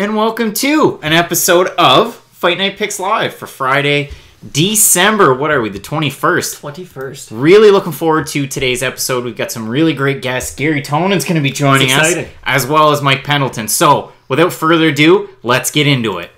and welcome to an episode of Fight Night Picks Live for Friday, December, what are we, the 21st? 21st. Really looking forward to today's episode. We've got some really great guests. Garry Tonon's going to be joining us, as well as Mike Pendleton. So, without further ado, let's get into it.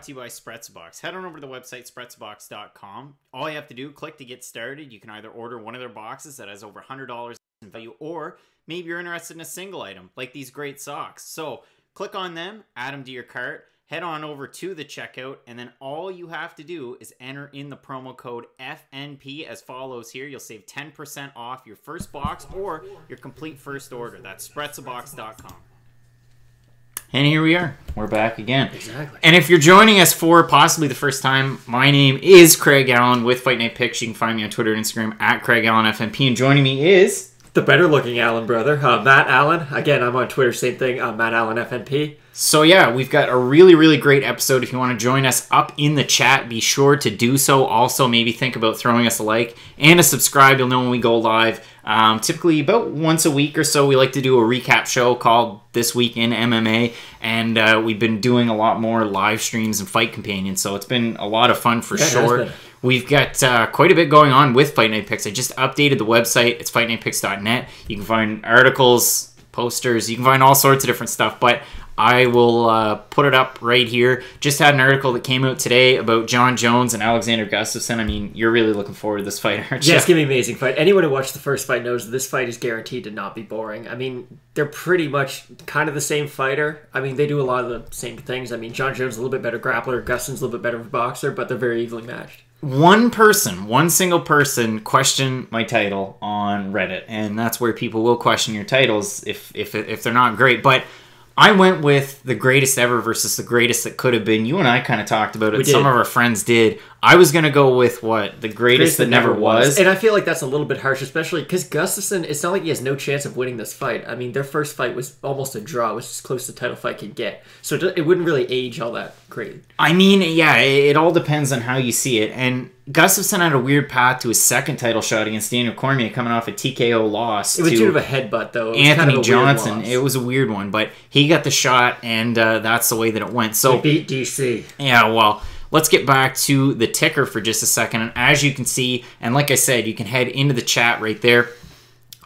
To you by Spretzbox. Head on over to the website spretzbox.com. All you have to do, click to get started. You can either order one of their boxes that has over $100 in value, or maybe you're interested in a single item like these great socks. So click on them, add them to your cart, head on over to the checkout, and then all you have to do is enter in the promo code FNP as follows here. You'll save 10% off your first box or your complete first order. That's spretzbox.com. And here we are. We're back again. Exactly. And if you're joining us for possibly the first time, my name is Craig Allen with Fight Night Picks. You can find me on Twitter and Instagram at Craig Allen FNP. And joining me is... the better-looking Allen brother, Matt Allen. Again, I'm on Twitter, same thing, Matt Allen FNP. So yeah, we've got a really, really great episode. If you want to join us up in the chat, be sure to do so. Also, maybe think about throwing us a like and a subscribe. You'll know when we go live. Typically about once a week or so, we like to do a recap show called This Week in MMA. And we've been doing a lot more live streams and fight companions. So it's been a lot of fun for sure. We've got quite a bit going on with Fight Night Picks. I just updated the website. It's fightnightpicks.net. You can find articles, posters. You can find all sorts of different stuff. But I will put it up right here. Just had an article that came out today about John Jones and Alexander Gustafsson. I mean, you're really looking forward to this fight, aren't you? Yeah, it's going to be an amazing fight. Anyone who watched the first fight knows this fight is guaranteed to not be boring. I mean, they're pretty much kind of the same fighter. I mean, they do a lot of the same things. I mean, John Jones is a little bit better grappler. Gustafsson's a little bit better boxer, but they're very evenly matched. One single person questioned my title on Reddit, and that's where people will question your titles if they're not great. But I went with the greatest ever versus the greatest that could have been. You and I kind of talked about it. Some of our friends did. I was going to go with what? The greatest that never was. And I feel like that's a little bit harsh, especially because Gustafsson, it's not like he has no chance of winning this fight. I mean, their first fight was almost a draw. It was as close to title fight could get. So it wouldn't really age all that great. I mean, yeah, it all depends on how you see it. And Gustafsson had a weird path to his second title shot against Daniel Cormier coming off a TKO loss. It was due to a headbutt, though. Anthony Johnson. It was a weird one, but he got the shot, and that's the way that it went. So he beat DC. Yeah, well, let's get back to the ticker for just a second. And as you can see, and like I said, you can head into the chat right there.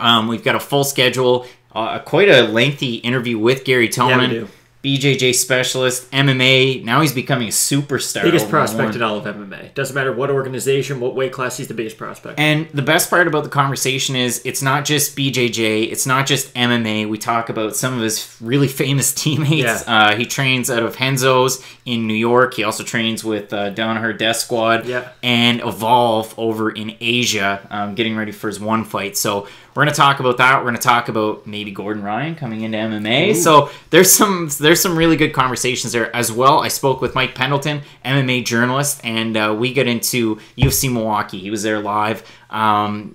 We've got a full schedule, quite a lengthy interview with Garry Tonon. Yeah, we do. BJJ specialist, MMA. Now he's becoming a superstar. Biggest prospect in all of MMA. Doesn't matter what organization, what weight class, he's the biggest prospect. And the best part about the conversation is it's not just BJJ, it's not just MMA. We talk about some of his really famous teammates. Yeah. He trains out of Henzo's in New York. He also trains with Danaher Death Squad and Evolve over in Asia, getting ready for his one fight. So we're going to talk about that. We're going to talk about maybe Gordon Ryan coming into MMA. Ooh. So there's some really good conversations there as well. I spoke with Mike Pendleton, MMA journalist, and we get into UFC Milwaukee. He was there live.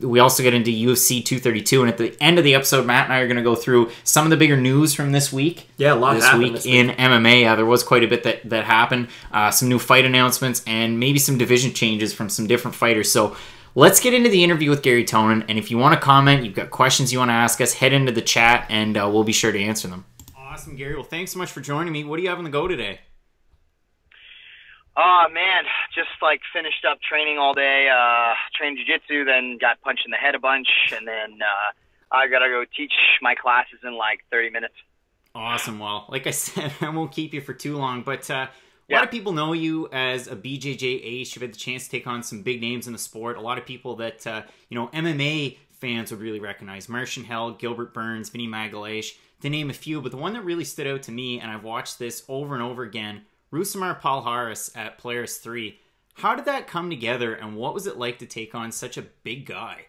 We also get into UFC 232, and at the end of the episode, Matt and I are going to go through some of the bigger news from this week. Yeah, a lot happened this week in MMA. There was quite a bit that happened. Some new fight announcements, and maybe some division changes from some different fighters. So let's get into the interview with Garry Tonon, and if you want to comment, you've got questions you want to ask us, head into the chat, and we'll be sure to answer them. Awesome, Garry. Well, thanks so much for joining me. What do you have on the go today? Oh, man, just like finished up training all day, trained jiu-jitsu, then got punched in the head a bunch, and then I got to go teach my classes in like 30 minutes. Awesome. Well, like I said, I won't keep you for too long, but a lot of people know you as a BJJ ace. You've had the chance to take on some big names in the sport. A lot of people that, MMA fans would really recognize. Martian Held, Gilbert Burns, Vinny Magalhaes, to name a few. But the one that really stood out to me, and I've watched this over and over again, Rousimar Palhares at Polaris 3. How did that come together, and what was it like to take on such a big guy?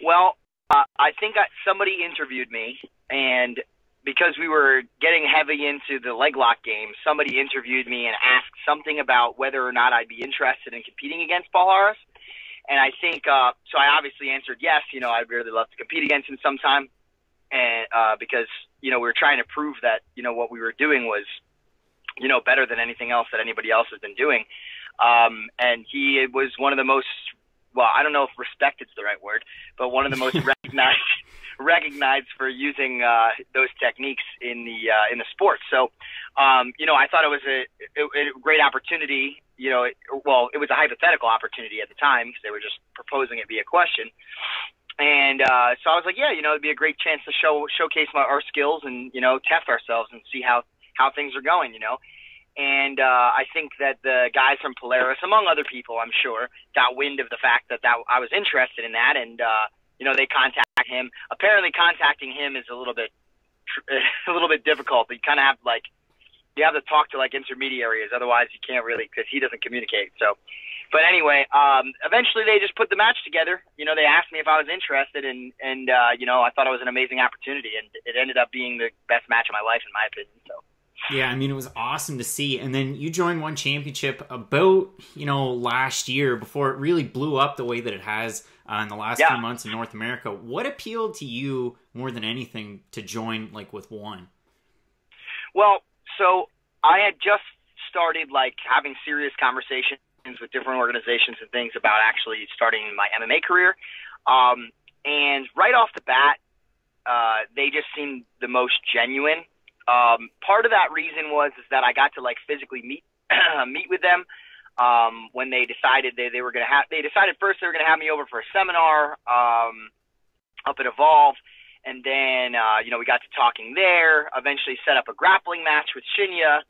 Well, I think somebody interviewed me, and because we were getting heavy into the leg lock game, somebody interviewed me and asked something about whether or not I'd be interested in competing against Palhares. And I think, so I obviously answered yes, I'd really love to compete against him sometime. And because, we were trying to prove that, what we were doing was, better than anything else that anybody else has been doing. And he was one of the most, well, I don't know if respected's the right word, but one of the most recognized for using those techniques in the sport. So, I thought it was a great opportunity. It was a hypothetical opportunity at the time because they were just proposing it via question. And so I was like, yeah, it'd be a great chance to showcase our skills and, test ourselves and see how things are going, And I think that the guys from Polaris, among other people, I'm sure, got wind of the fact that I was interested in that. And, they contacted him. Apparently contacting him is a little bit difficult. You kind of have you have to talk to intermediaries. Otherwise you can't really, because he doesn't communicate. So, but anyway, eventually they just put the match together. They asked me if I was interested, and I thought it was an amazing opportunity, and it ended up being the best match of my life, in my opinion. So. Yeah, it was awesome to see. And then you joined One Championship about, last year, before it really blew up the way that it has in the last few months in North America. What appealed to you more than anything to join with One? Well, so I had just started having serious conversations with different organizations and things about actually starting my MMA career. And right off the bat, they just seemed the most genuine. Part of that reason was that I got to physically meet with them when they decided they were going to have. They decided first they were going to have me over for a seminar up at Evolve, and then we got to talking there. Eventually, set up a grappling match with Shinya.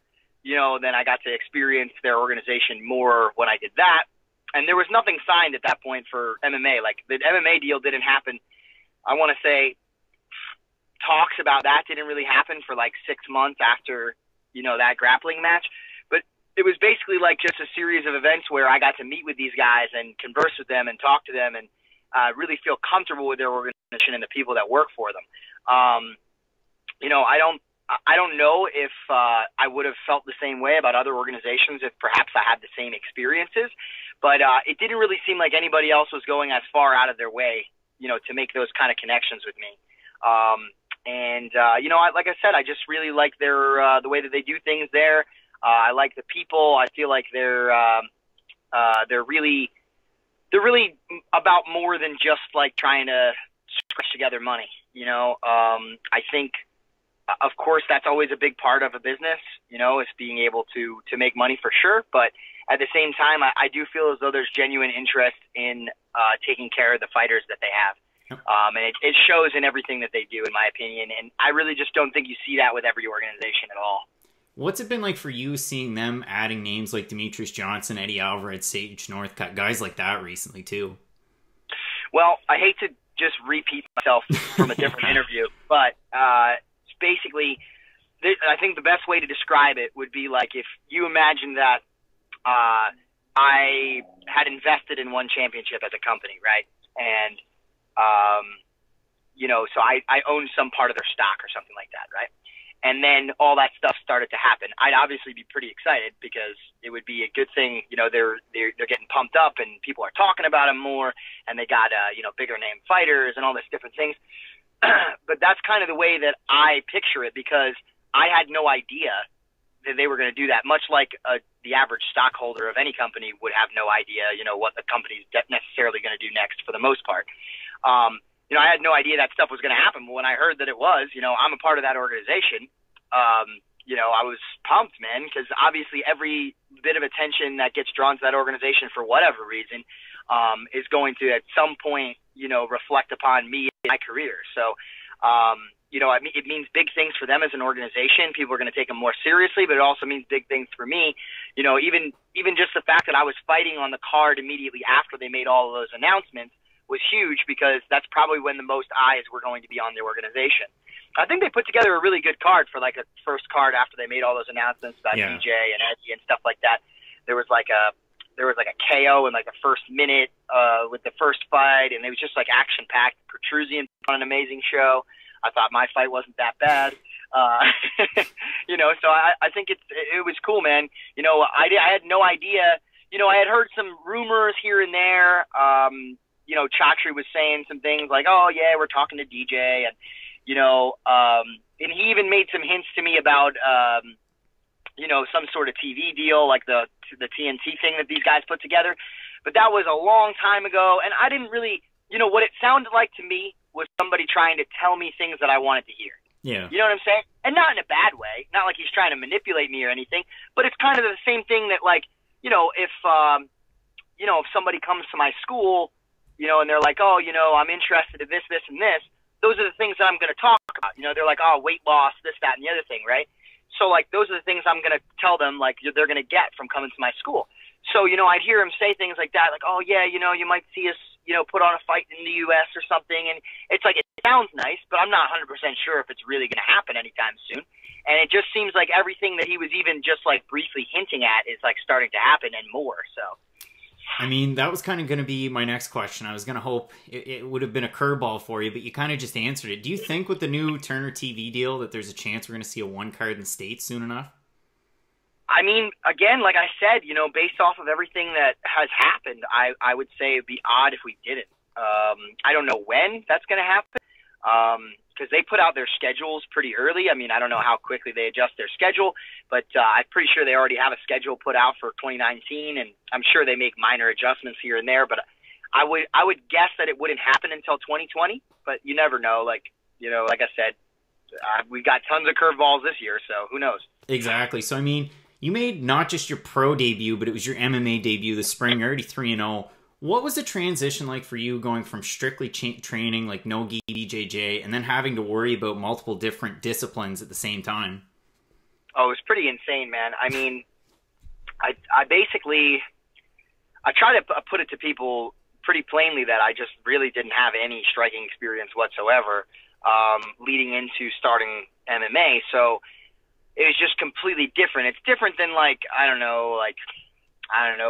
Then I got to experience their organization more when I did that, and there was nothing signed at that point for MMA. The MMA deal didn't happen. I want to say. Talks about that didn't really happen for 6 months after, that grappling match. But it was basically just a series of events where I got to meet with these guys and converse with them and talk to them and really feel comfortable with their organization and the people that work for them. I don't know if I would have felt the same way about other organizations if perhaps I had the same experiences, but it didn't really seem like anybody else was going as far out of their way, to make those kind of connections with me. Like I said, I just really like their the way that they do things there. I like the people. I feel like they're really about more than just trying to scratch together money. I think, of course, that's always a big part of a business. Is being able to make money for sure. But at the same time, I do feel as though there's genuine interest in taking care of the fighters that they have. And it shows in everything that they do, in my opinion. And I really just don't think you see that with every organization at all. What's it been like for you seeing them adding names like Demetrius Johnson, Eddie Alvarez, Sage Northcutt, guys like that recently too? Well, I hate to just repeat myself from a different interview, but basically, I think the best way to describe it would be if you imagine that I had invested in One Championship as a company, right? And so I owned some part of their stock or something like that, right? And then all that stuff started to happen. I'd obviously be pretty excited because it would be a good thing. They're getting pumped up and people are talking about them more, and they got bigger name fighters and all this different things. But that's kind of the way that I picture it, because I had no idea that they were going to do that. Much like the average stockholder of any company would have no idea, what the company's necessarily going to do next for the most part. I had no idea that stuff was going to happen. But when I heard that it was, I'm a part of that organization. I was pumped, man, because obviously every bit of attention that gets drawn to that organization for whatever reason is going to at some point, reflect upon me and my career. So, it means big things for them as an organization. People are going to take them more seriously, but it also means big things for me. Even just the fact that I was fighting on the card immediately after they made all of those announcements was huge, because that's probably when the most eyes were going to be on the organization. I think they put together a really good card for a first card after they made all those announcements about DJ and Eddie and stuff like that. There was a KO in the first minute with the first fight, and it was just action packed. Petruzian on an amazing show. I thought my fight wasn't that bad. So I think it was cool, man. I had no idea. I had heard some rumors here and there. Chatri was saying some things like, oh yeah, we're talking to DJ, and and he even made some hints to me about some sort of TV deal like the TNT thing that these guys put together. But that was a long time ago, and I didn't really, what it sounded like to me was somebody trying to tell me things that I wanted to hear. Yeah. You know what I'm saying? And not in a bad way, not like he's trying to manipulate me or anything, but it's kind of the same thing that, like, if somebody comes to my school, and they're like, oh, I'm interested in this, this, and this, those are the things that I'm going to talk about. They're like, oh, weight loss, this, that, and the other thing, right? So, like, those are the things I'm going to tell them, like, they're going to get from coming to my school. So, I'd hear him say things like that, like, oh, yeah, you might see us, put on a fight in the U.S. or something. And it's like, it sounds nice, but I'm not 100% sure if it's really going to happen anytime soon. And it just seems like everything that he was even just, like, briefly hinting at is, like, starting to happen and more, so. I mean, that was kind of going to be my next question. I was going to hope it would have been a curveball for you, but you kind of just answered it. Do you think with the new Turner TV deal that there's a chance we're going to see a one card in the States soon enough? I mean, again, like I said, based off of everything that has happened, I would say it'd be odd if we didn't. I don't know when that's going to happen because they put out their schedules pretty early. I mean, I don't know how quickly they adjust their schedule, but I'm pretty sure they already have a schedule put out for 2019, and I'm sure they make minor adjustments here and there. But I would guess that it wouldn't happen until 2020, but you never know. Like I said, we've got tons of curveballs this year, so who knows? Exactly. So, I mean, you made not just your pro debut, but it was your MMA debut this spring, already 3-0. What was the transition like for you going from strictly training, like no gi, BJJ, and then having to worry about multiple different disciplines at the same time? Oh, it was pretty insane, man. I mean, I basically, I try to put it to people pretty plainly that I just really didn't have any striking experience whatsoever leading into starting MMA. So it was just completely different. It's different than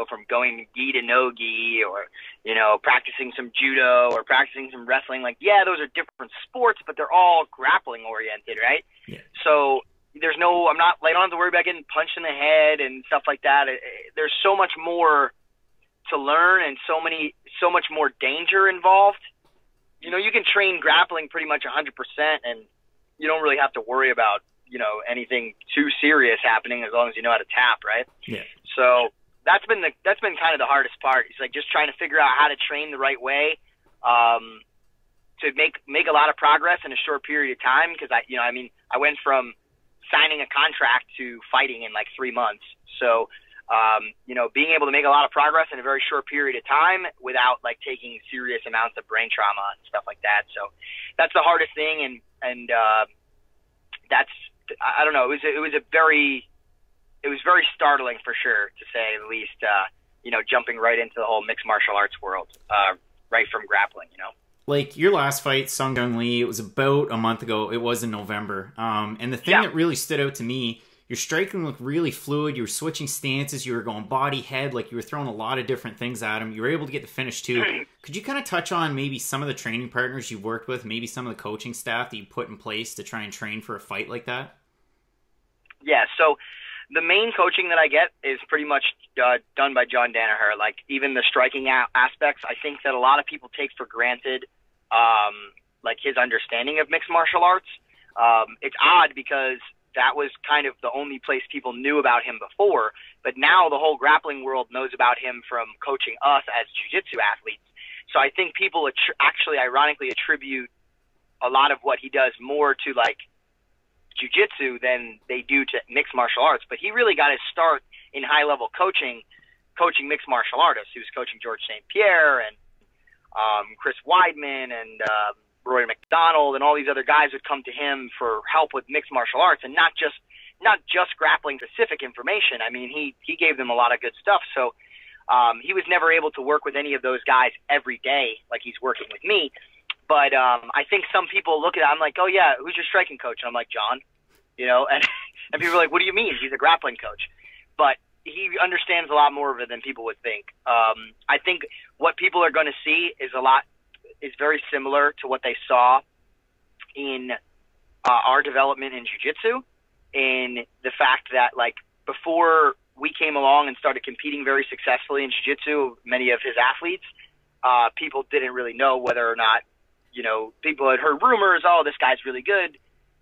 from going gi to no gi or, practicing some judo or practicing some wrestling. Like, yeah, those are different sports, but they're all grappling oriented, right? Yeah. So I don't have to worry about getting punched in the head and stuff like that. There's so much more to learn and so much more danger involved. You can train grappling pretty much 100% and you don't really have to worry about, anything too serious happening as long as you know how to tap, right? Yeah. So that's been kind of the hardest part. It's like just trying to figure out how to train the right way to make a lot of progress in a short period of time. Because I went from signing a contract to fighting in like 3 months. So being able to make a lot of progress in a very short period of time without like taking serious amounts of brain trauma and stuff like that. So that's the hardest thing, and that's, I don't know. It was very startling for sure, to say the least. Jumping right into the whole mixed martial arts world, right from grappling. Like your last fight, Sung Jung Lee, it was about a month ago. It was in November. And the thing that really stood out to me, your striking looked really fluid. You were switching stances. You were going body, head, like you were throwing a lot of different things at him. You were able to get the finish too. Could you kind of touch on maybe some of the training partners you've worked with, maybe some of the coaching staff that you put in place to try and train for a fight like that? Yeah, so the main coaching that I get is pretty much done by John Danaher. Like, even the striking aspects, I think that a lot of people take for granted, like his understanding of mixed martial arts. It's odd because that was kind of the only place people knew about him before, but now the whole grappling world knows about him from coaching us as jiu-jitsu athletes. So I think people actually ironically attribute a lot of what he does more to like jiu-jitsu than they do to mixed martial arts. But he really got his start in high-level coaching mixed martial artists. He was coaching George St. Pierre and Chris Weidman and Roy McDonald, and all these other guys would come to him for help with mixed martial arts, and not just grappling specific information. I mean, he gave them a lot of good stuff. So he was never able to work with any of those guys every day like he's working with me. But I think some people look at it, I'm like, oh yeah, who's your striking coach? And I'm like, John, and people are like, what do you mean? He's a grappling coach. But he understands a lot more of it than people would think. I think what people are going to see is very similar to what they saw in our development in jiu-jitsu, in the fact that, like, before we came along and started competing very successfully in jiu-jitsu, many of his athletes, people didn't really know whether or not, people had heard rumors, oh, this guy's really good,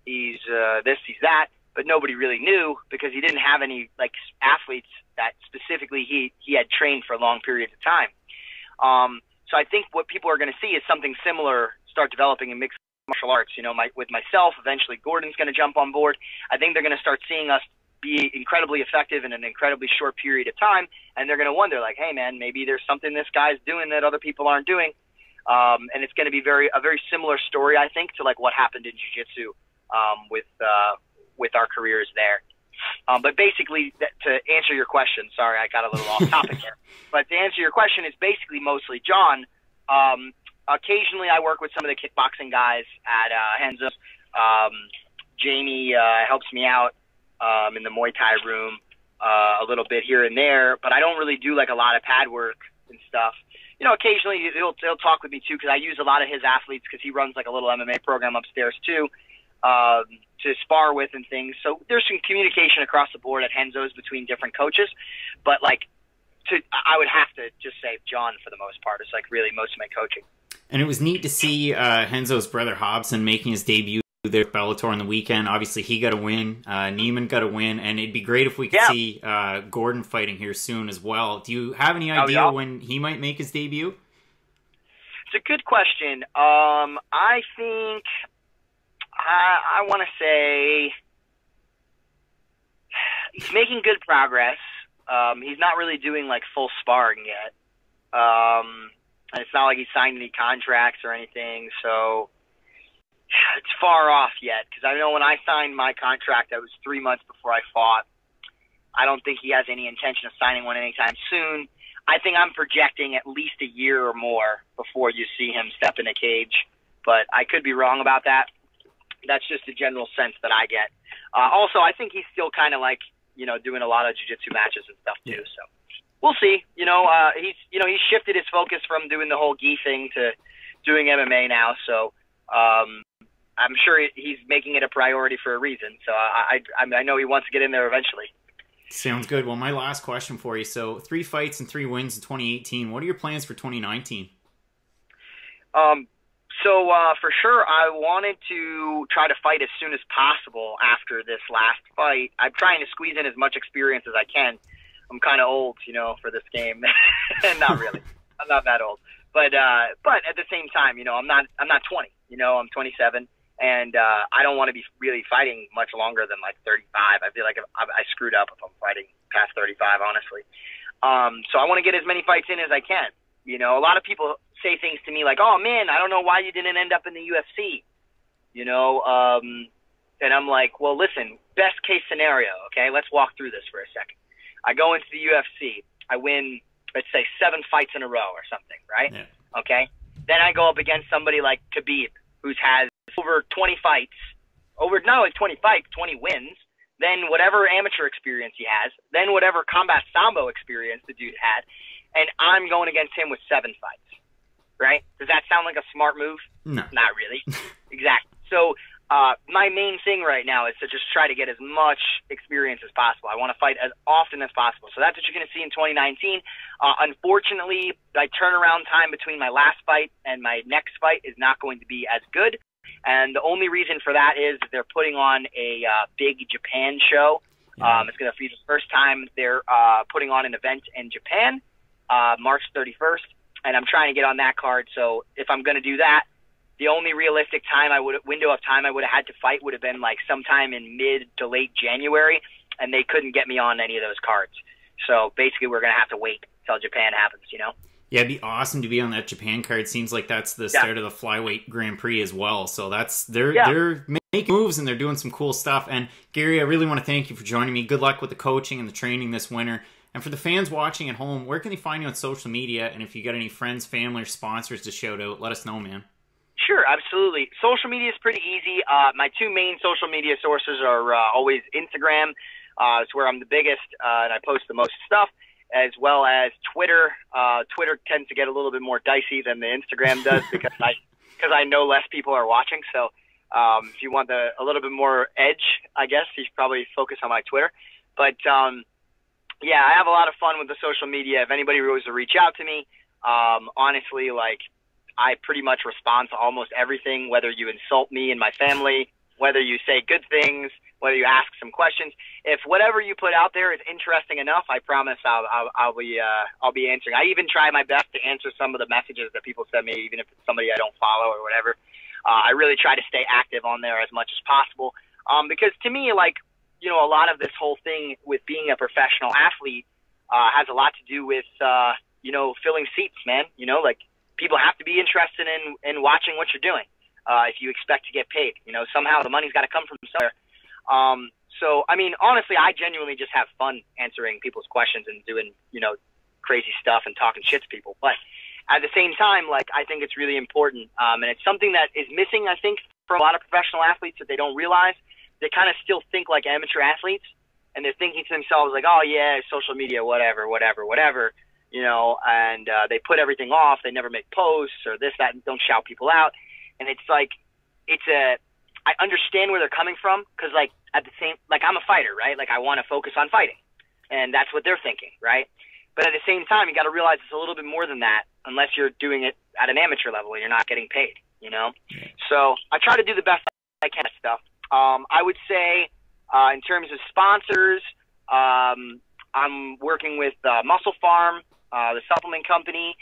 he's this, he's that, but nobody really knew because he didn't have any like athletes that specifically he had trained for long periods of time. So I think what people are going to see is something similar start developing in mixed martial arts. You know, with myself, eventually Gordon's going to jump on board. I think they're going to start seeing us be incredibly effective in an incredibly short period of time, and they're going to wonder, like, hey, man, maybe there's something this guy's doing that other people aren't doing. And it's going to be a very similar story, I think, to like what happened in jiu-jitsu with our careers there. But basically, to answer your question, sorry, I got a little off topic there. But to answer your question, it's basically mostly John. Occasionally, I work with some of the kickboxing guys at Henzo's. Jamie helps me out in the Muay Thai room a little bit here and there, but I don't really do like a lot of pad work and stuff. You know, occasionally he'll talk with me too because I use a lot of his athletes because he runs like a little MMA program upstairs too to spar with and things. So there's some communication across the board at Henzo's between different coaches, but like I would have to just say John for the most part. It's like really most of my coaching. And it was neat to see Henzo's brother Hobson making his debut there at Bellator on the weekend. Obviously, he got a win. Neiman got a win. And it'd be great if we could see Gordon fighting here soon as well. Do you have any idea when he might make his debut? It's a good question. I think I want to say he's making good progress. He's not really doing like full sparring yet. And it's not like he signed any contracts or anything, so it's far off yet. Because I know when I signed my contract, that was 3 months before I fought. I don't think he has any intention of signing one anytime soon. I think I'm projecting at least a year or more before you see him step in a cage, but I could be wrong about that. That's just a general sense that I get. Also, I think he's still kind of like, you know, doing a lot of jiu-jitsu matches and stuff too, so. We'll see. He's shifted his focus from doing the whole gi thing to doing MMA now. So I'm sure he's making it a priority for a reason. So I know he wants to get in there eventually. Sounds good. Well, my last question for you. So 3 fights and 3 wins in 2018. What are your plans for 2019? So for sure, I wanted to try to fight as soon as possible after this last fight. I'm trying to squeeze in as much experience as I can. I'm kind of old, you know, for this game. Not really. I'm not that old. But at the same time, you know, I'm not 20. You know, I'm 27, and I don't want to be really fighting much longer than like 35. I feel like I screwed up if I'm fighting past 35, honestly. So I want to get as many fights in as I can. You know, a lot of people say things to me like, "Oh man, I don't know why you didn't end up in the UFC." You know, and I'm like, "Well, listen, best case scenario, okay? Let's walk through this for a second. I go into the UFC. I win, let's say, 7 fights in a row or something, right? Yeah. Okay? Then I go up against somebody like Khabib, who's has over 20 fights, not only 20 fights, 20 wins, then whatever amateur experience he has, then whatever combat sambo experience the dude had, and I'm going against him with 7 fights, right? Does that sound like a smart move? No. Not really. Exactly. So my main thing right now is to just try to get as much experience as possible. I want to fight as often as possible. So that's what you're going to see in 2019. Unfortunately, my turnaround time between my last fight and my next fight is not going to be as good. And the only reason for that is that they're putting on a big Japan show. It's going to be the first time they're putting on an event in Japan, March 31st. And I'm trying to get on that card. So if I'm going to do that, the only realistic window of time I would have had to fight would have been like sometime in mid to late January, and they couldn't get me on any of those cards. So basically, we're gonna have to wait till Japan happens, you know? Yeah, it'd be awesome to be on that Japan card. Seems like that's the start of the flyweight Grand Prix as well. So they're making moves and they're doing some cool stuff. And Garry, I really want to thank you for joining me. Good luck with the coaching and the training this winter. And for the fans watching at home, where can they find you on social media? And if you got any friends, family, or sponsors to shout out, let us know, man. Sure, absolutely. Social media is pretty easy. My 2 main social media sources are always Instagram. It's where I'm the biggest, and I post the most stuff, as well as Twitter. Twitter tends to get a little bit more dicey than the Instagram does because I know less people are watching. So if you want a little bit more edge, I guess, you should probably focus on my Twitter. But, yeah, I have a lot of fun with the social media. If anybody was to reach out to me, honestly, like, I pretty much respond to almost everything, whether you insult me and my family whether you say good things, whether you ask some questions. If whatever you put out there is interesting enough, I promise I'll be answering. I even try my best to answer some of the messages that people send me, even if it's somebody I don't follow or whatever. I really try to stay active on there as much as possible, because to me, like, you know, a lot of this whole thing with being a professional athlete has a lot to do with you know, filling seats, man. You know, like, people have to be interested in watching what you're doing if you expect to get paid. You know, somehow the money's got to come from somewhere. So, I mean, honestly, I genuinely just have fun answering people's questions and doing, you know, crazy stuff and talking shit to people. But at the same time, like, I think it's really important, and it's something that is missing, I think, from a lot of professional athletes that they don't realize. They kind of still think like amateur athletes, and they're thinking to themselves like, oh, yeah, social media, whatever, you know, and they put everything off. They never make posts or this, that, and don't shout people out. And it's like, I understand where they're coming from, because, like, at the same, like, I'm a fighter, right? Like, I want to focus on fighting, and that's what they're thinking, right? But at the same time, you got to realize it's a little bit more than that, unless you're doing it at an amateur level and you're not getting paid, you know? So I try to do the best I can of stuff. I would say, in terms of sponsors, I'm working with Muscle Farm, the supplement company,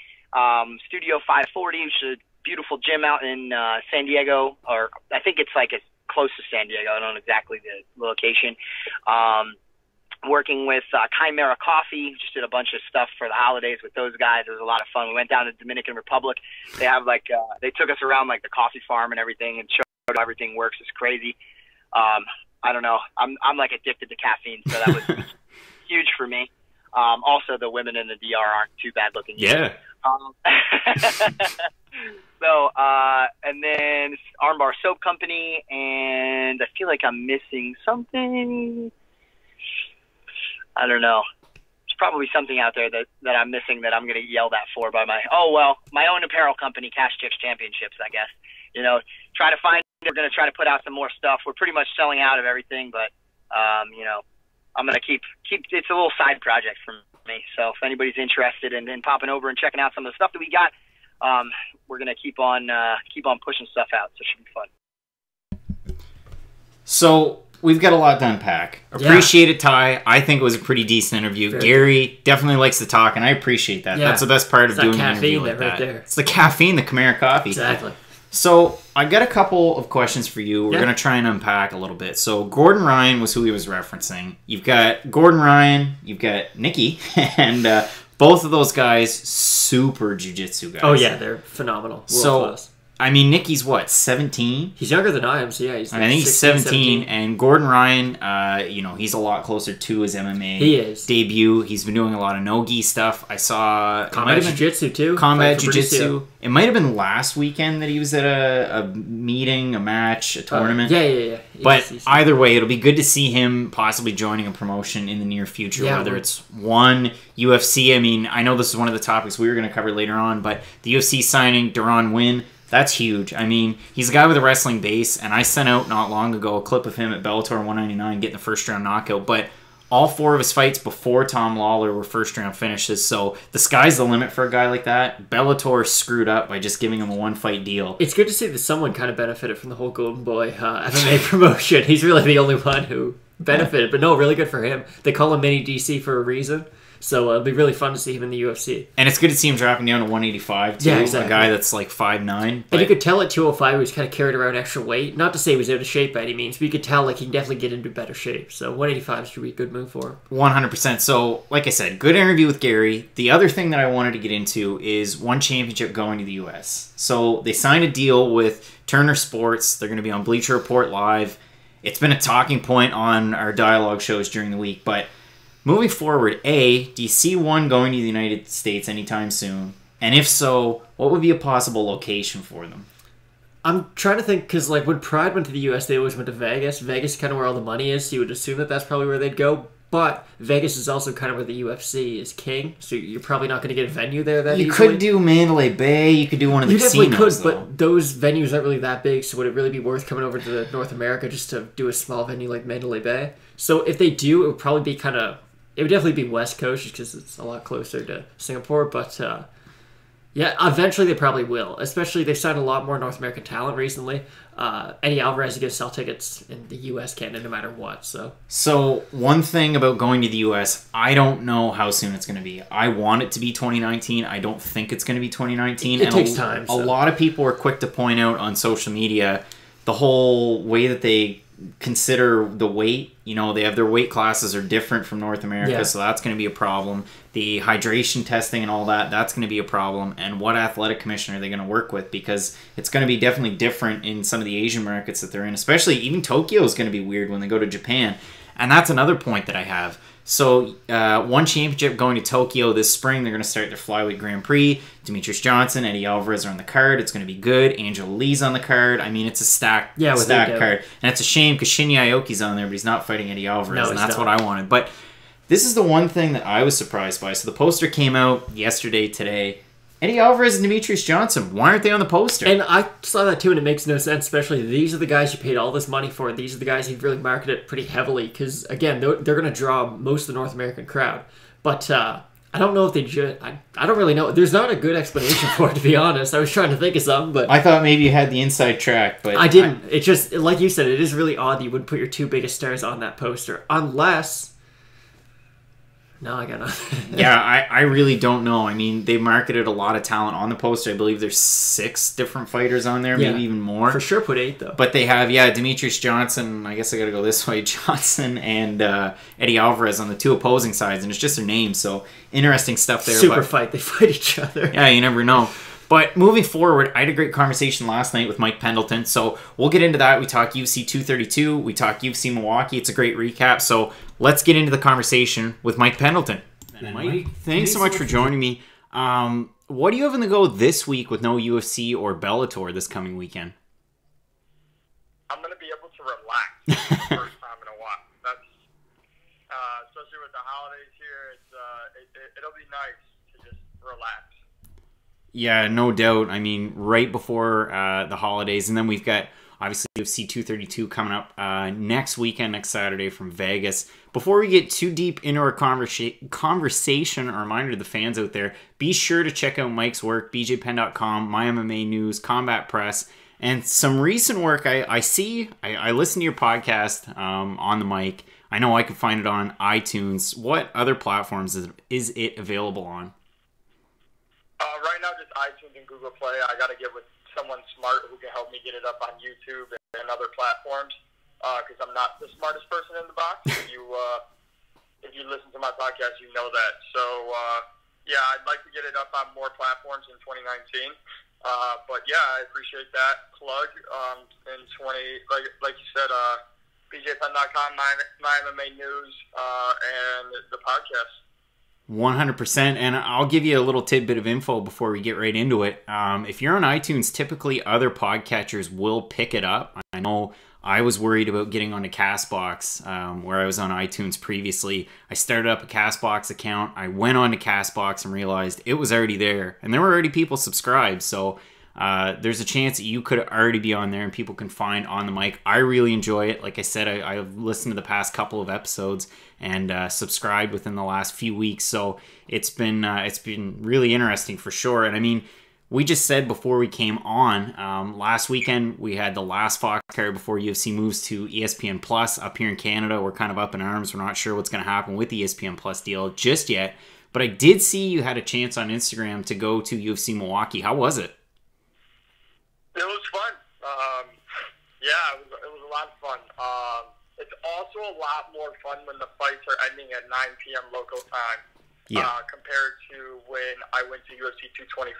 Studio 540, which is a beautiful gym out in San Diego, or I think it's like as close to San Diego. I don't know exactly the location. Working with Chimera Coffee, just did a bunch of stuff for the holidays with those guys. It was a lot of fun. We went down to the Dominican Republic. They have like they took us around like the coffee farm and everything, and showed how everything works. It's crazy. I don't know. I'm like addicted to caffeine, so that was huge for me. Also, the women in the DR aren't too bad looking. Yeah. So, and then Armbar Soap Company, and I feel like I'm missing something. I don't know. There's probably something out there that I'm missing that I'm going to yell that for by my own apparel company, Cash Chicks Championships, I guess. You know, we're going to try to put out some more stuff. We're pretty much selling out of everything, but, you know, I'm going to keep, it's a little side project for me. So if anybody's interested in popping over and checking out some of the stuff that we got, we're going to keep on pushing stuff out. So it should be fun. So we've got a lot to unpack. Appreciate it, Ty. I think it was a pretty decent interview. Gary definitely likes to talk, and I appreciate that. Yeah. That's the best part of doing an interview like that. There. It's the caffeine, the Chimera coffee. Exactly. So I got a couple of questions for you. We're going to try and unpack a little bit. So Gordon Ryan was who he was referencing. You've got Gordon Ryan, you've got Nikki, and both of those guys, super jiu-jitsu guys. Oh, yeah, they're phenomenal. World class. I mean, Nikki's what, 17? He's younger than I am, so yeah, he's like I think he's 17, and Gordon Ryan, you know, he's a lot closer to his MMA debut. He's been doing a lot of no-gi stuff. I saw... Combat jiu-jitsu, too. Combat jiu-jitsu. It might have been last weekend that he was at a meeting, a match, a tournament. Yeah. But either way, it'll be good to see him possibly joining a promotion in the near future, whether it's one, UFC. I mean, I know this is one of the topics we were going to cover later on, but the UFC signing Deron Winn, that's huge. I mean, he's a guy with a wrestling base, and I sent out not long ago a clip of him at Bellator 199 getting the first-round knockout, but all 4 of his fights before Tom Lawler were first-round finishes, so the sky's the limit for a guy like that. Bellator screwed up by just giving him a one-fight deal. It's good to see that someone kind of benefited from the whole Golden Boy MMA promotion. He's really the only one who benefited, but no, really good for him. They call him Mini DC for a reason. So it'll be really fun to see him in the UFC. And it's good to see him dropping down to 185, too. Yeah, exactly. A guy that's like 5'9". And you could tell at 205 he was kind of carried around extra weight. Not to say he was out of shape by any means, but you could tell like he can definitely get into better shape. So 185 should be a good move for him. 100%. So, like I said, good interview with Gary. The other thing that I wanted to get into is one championship going to the U.S. So they signed a deal with Turner Sports. They're going to be on Bleacher Report Live. It's been a talking point on our dialogue shows during the week, but... moving forward, A, do you see one going to the United States anytime soon? And if so, what would be a possible location for them? I'm trying to think, because like when Pride went to the US, they always went to Vegas. Vegas is kind of where all the money is, so you would assume that that's probably where they'd go. But Vegas is also kind of where the UFC is king, so you're probably not going to get a venue there that easily. You could do Mandalay Bay, you could do one of the casinos. You definitely could, but those venues aren't really that big, so would it really be worth coming over to North America just to do a small venue like Mandalay Bay? So if they do, it would probably be kind of... it would definitely be West Coast just because it's a lot closer to Singapore, but Yeah, eventually they probably will. Especially they've signed a lot more North American talent recently. Eddie Alvarez is going to sell tickets in the U.S., Canada, no matter what. So one thing about going to the U.S., I don't know how soon it's going to be. I want it to be 2019. I don't think it's going to be 2019. It takes time. A lot of people are quick to point out on social media the whole way that they consider the weight. You know, they have their weight classes are different from North America, so that's going to be a problem. The hydration testing and all that, that's going to be a problem. And what athletic commissioner are they going to work with? Because it's going to be definitely different in some of the Asian markets that they're in. Especially even Tokyo is going to be weird when they go to Japan. And that's another point that I have. So one championship going to Tokyo this spring. They're going to start their flyweight Grand Prix. Demetrius Johnson, Eddie Alvarez are on the card. It's going to be good. Angel Lee's on the card. I mean, it's a stacked card. And it's a shame because Shinya Aoki's on there, but he's not fighting Eddie Alvarez, and that's what I wanted. But this is the one thing that I was surprised by. So the poster came out yesterday, today. Eddie Alvarez and Demetrius Johnson, why aren't they on the poster? And I saw that too, and it makes no sense, especially these are the guys you paid all this money for. These are the guys you've really marketed pretty heavily because, again, they're going to draw most of the North American crowd. But I don't know if they just... I don't really know. There's not a good explanation for it, to be honest. I was trying to think of something, but... I thought maybe you had the inside track, but... I didn't. It just, like you said, it is really odd that you would put your two biggest stars on that poster. Unless... No, I got nothing. Yeah, I really don't know. I mean, they marketed a lot of talent on the poster. I believe there's 6 different fighters on there, maybe even more. For sure put 8, though. But they have, Demetrius Johnson, I guess I got to go this way, Johnson and Eddie Alvarez on the 2 opposing sides, and it's just their names, so interesting stuff there. Super fight. They fight each other. Yeah, you never know. But moving forward, I had a great conversation last night with Mike Pendleton, so we'll get into that. We talk UFC 232, we talk UFC Milwaukee. It's a great recap, so let's get into the conversation with Mike Pendleton. Mike, thanks so much for joining me. What do you have in the go this week with no UFC or Bellator this coming weekend? I'm going to be able to relax for the first time in a while. That's especially with the holidays here. It'll be nice to just relax. Yeah, no doubt. I mean, right before the holidays, and then we've got obviously UFC 232 coming up next weekend, next Saturday from Vegas. Before we get too deep into our conversation, a reminder to the fans out there, be sure to check out Mike's work, bjpenn.com, My MMA News, Combat Press, and some recent work I see. I listen to your podcast on the mic. I know I can find it on iTunes. What other platforms is it available on? Right now, just iTunes and Google Play. I got to get with someone smart who can help me get it up on YouTube and other platforms because I'm not the smartest person in the box. If you listen to my podcast, you know that. So, I'd like to get it up on more platforms in 2019. But, I appreciate that plug in like you said, bjpenn.com, my MMA News, and the podcast. 100%, and I'll give you a little tidbit of info before we get right into it. If you're on iTunes, typically other podcatchers will pick it up. I know I was worried about getting onto CastBox, where I was on iTunes previously. I started up a CastBox account. I went on to CastBox and realized it was already there, and there were already people subscribed, so there's a chance that you could already be on there and people can find On the Mic. I really enjoy it. Like I said, I've listened to the past couple of episodes and subscribed within the last few weeks, so it's been really interesting for sure. And I mean, we just said before we came on, last weekend we had the last Fox card before UFC moves to ESPN Plus up here in Canada. We're kind of up in arms. We're not sure what's going to happen with the ESPN Plus deal just yet, but I did see you had a chance on Instagram to go to UFC Milwaukee. How was it? It was fun. It was a lot of fun. It's also a lot more fun when the fights are ending at 9 p.m. local time compared to when I went to UFC 225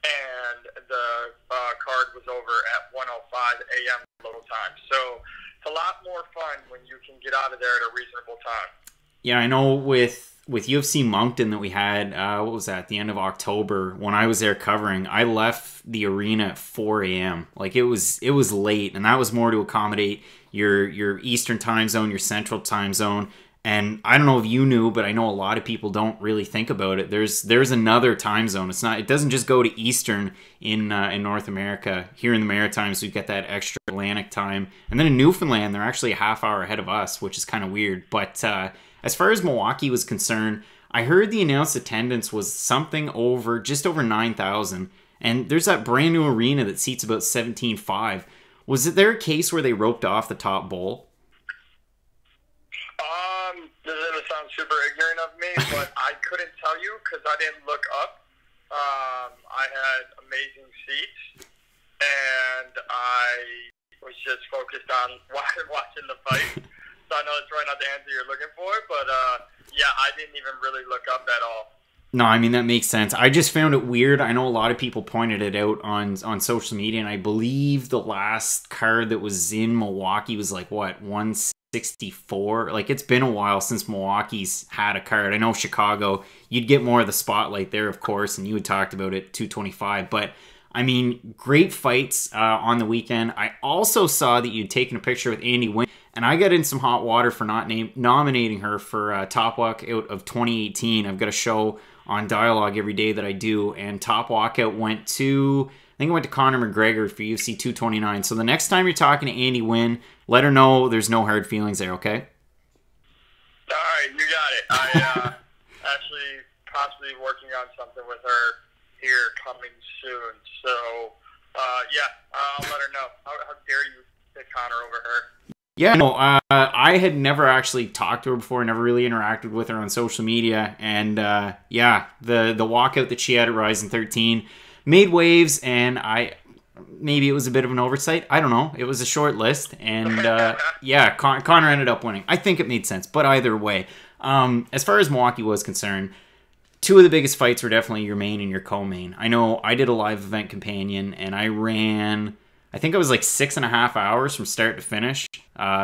and the card was over at 1:05 a.m. local time. So it's a lot more fun when you can get out of there at a reasonable time. Yeah, I know with UFC Moncton that we had, what was that, the end of October, when I was there covering, I left the arena at 4 a.m. Like, it was late, and that was more to accommodate your Eastern time zone, your Central time zone. And I don't know if you knew, but I know a lot of people don't really think about it. There's another time zone. It doesn't just go to Eastern in North America. Here in the Maritimes, we've got that extra Atlantic time. And then in Newfoundland, they're actually a half hour ahead of us, which is kind of weird. But as far as Milwaukee was concerned, I heard the announced attendance was just over 9,000, and there's that brand new arena that seats about 17,500. Was it there a case where they roped off the top bowl? This is going to sound super ignorant of me, but I couldn't tell you because I didn't look up. I had amazing seats, and I was just focused on watching the fight. So I know it's probably not the answer you're looking for, but yeah, I didn't even really look up at all. No, I mean, that makes sense. I just found it weird. I know a lot of people pointed it out on social media, and I believe the last card that was in Milwaukee was like, what, 164? Like, it's been a while since Milwaukee's had a card. I know Chicago, you'd get more of the spotlight there, of course, and you had talked about it, 225. But, I mean, great fights on the weekend. I also saw that you'd taken a picture with Andy Wynn, and I got in some hot water for not nominating her for Top Walkout of 2018. I've got a show on Dialogue every day that I do, and Top Walkout went to, I think it went to Conor McGregor for UFC 229. So the next time you're talking to Andy Wynn, let her know there's no hard feelings there, okay? All right, you got it. I actually possibly working on something with her here coming soon. So, yeah, I'll let her know. How dare you pick Conor over her? Yeah, no, I had never actually talked to her before, never really interacted with her on social media, and yeah, the walkout that she had at Rising 13 made waves, and maybe it was a bit of an oversight. I don't know. It was a short list, and yeah, Conor ended up winning. I think it made sense, but either way, as far as Milwaukee was concerned, two of the biggest fights were definitely your main and your co-main. I know I did a live event companion, and I ran, I think it was like 6.5 hours from start to finish,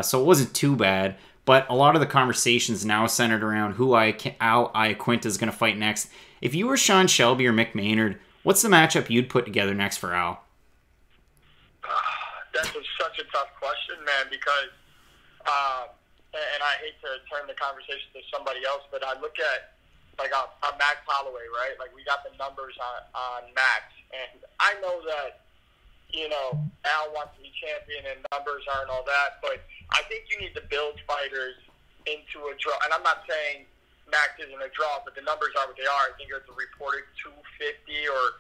so it wasn't too bad. But a lot of the conversations now centered around who Al Iaquinta is going to fight next. If you were Sean Shelby or Mick Maynard, what's the matchup you'd put together next for Al? That's such a tough question, man, because, and I hate to turn the conversation to somebody else, but I look at, like, a Max Holloway, right? Like, we got the numbers on Max, and I know that, you know, Al wants to be champion and numbers aren't all that, but I think you need to build fighters into a draw. And I'm not saying Max isn't a draw, but the numbers are what they are. I think it's a reported 250 or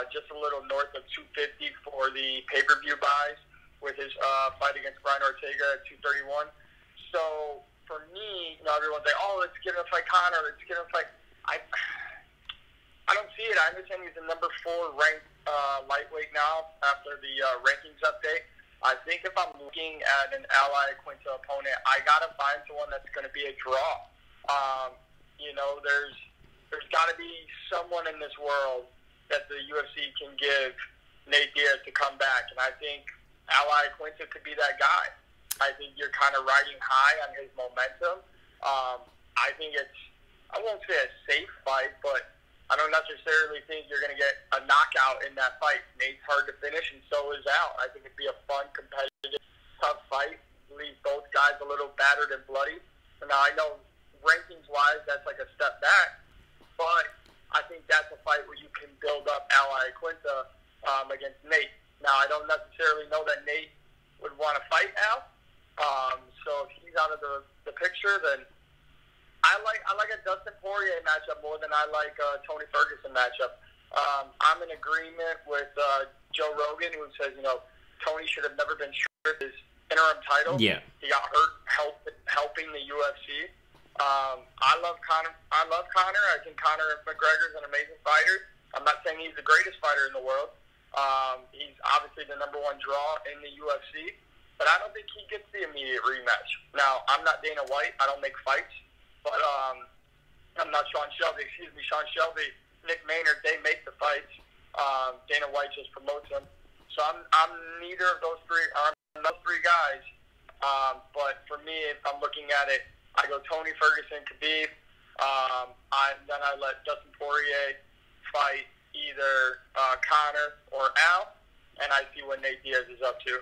just a little north of 250 for the pay-per-view buys with his fight against Brian Ortega at 231. So for me, you know, everyone's like, oh, let's get him to fight Conor, let's get him to fight. I don't see it. I understand he's the number 4 ranked lightweight now after the rankings update. I think if I'm looking at an Al Iaquinta opponent, I gotta find someone that's going to be a draw. You know, there's got to be someone in this world that the UFC can give Nate Diaz to come back, and I think Al Iaquinta could be that guy. I think you're kind of riding high on his momentum. I think it's, I won't say a safe fight, but I don't necessarily think you're going to get a knockout in that fight. Nate's hard to finish, and so is Al. I think it'd be a fun, competitive, tough fight. Leave both guys a little battered and bloody. And now I know rankings-wise that's like a step back, but I think that's a fight where you can build up Al Iaquinta against Nate. Now, I don't necessarily know that Nate would want to fight Al, so if he's out of the picture, then I like a Dustin Poirier matchup more than I like a Tony Ferguson matchup. I'm in agreement with Joe Rogan, who says, you know, Tony should have never been stripped his interim title. Yeah. He got hurt helping the UFC. I love Conor. I think Conor McGregor is an amazing fighter. I'm not saying he's the greatest fighter in the world. He's obviously the number 1 draw in the UFC, but I don't think he gets the immediate rematch. Now, I'm not Dana White. I don't make fights. But I'm not Sean Shelby. Sean Shelby, Nick Maynard, they make the fights. Dana White just promotes them. So I'm neither of those three. I'm those 3 guys. But for me, if I'm looking at it, I go Tony Ferguson, Khabib. Then I let Dustin Poirier fight either Conor or Al, and I see what Nate Diaz is up to.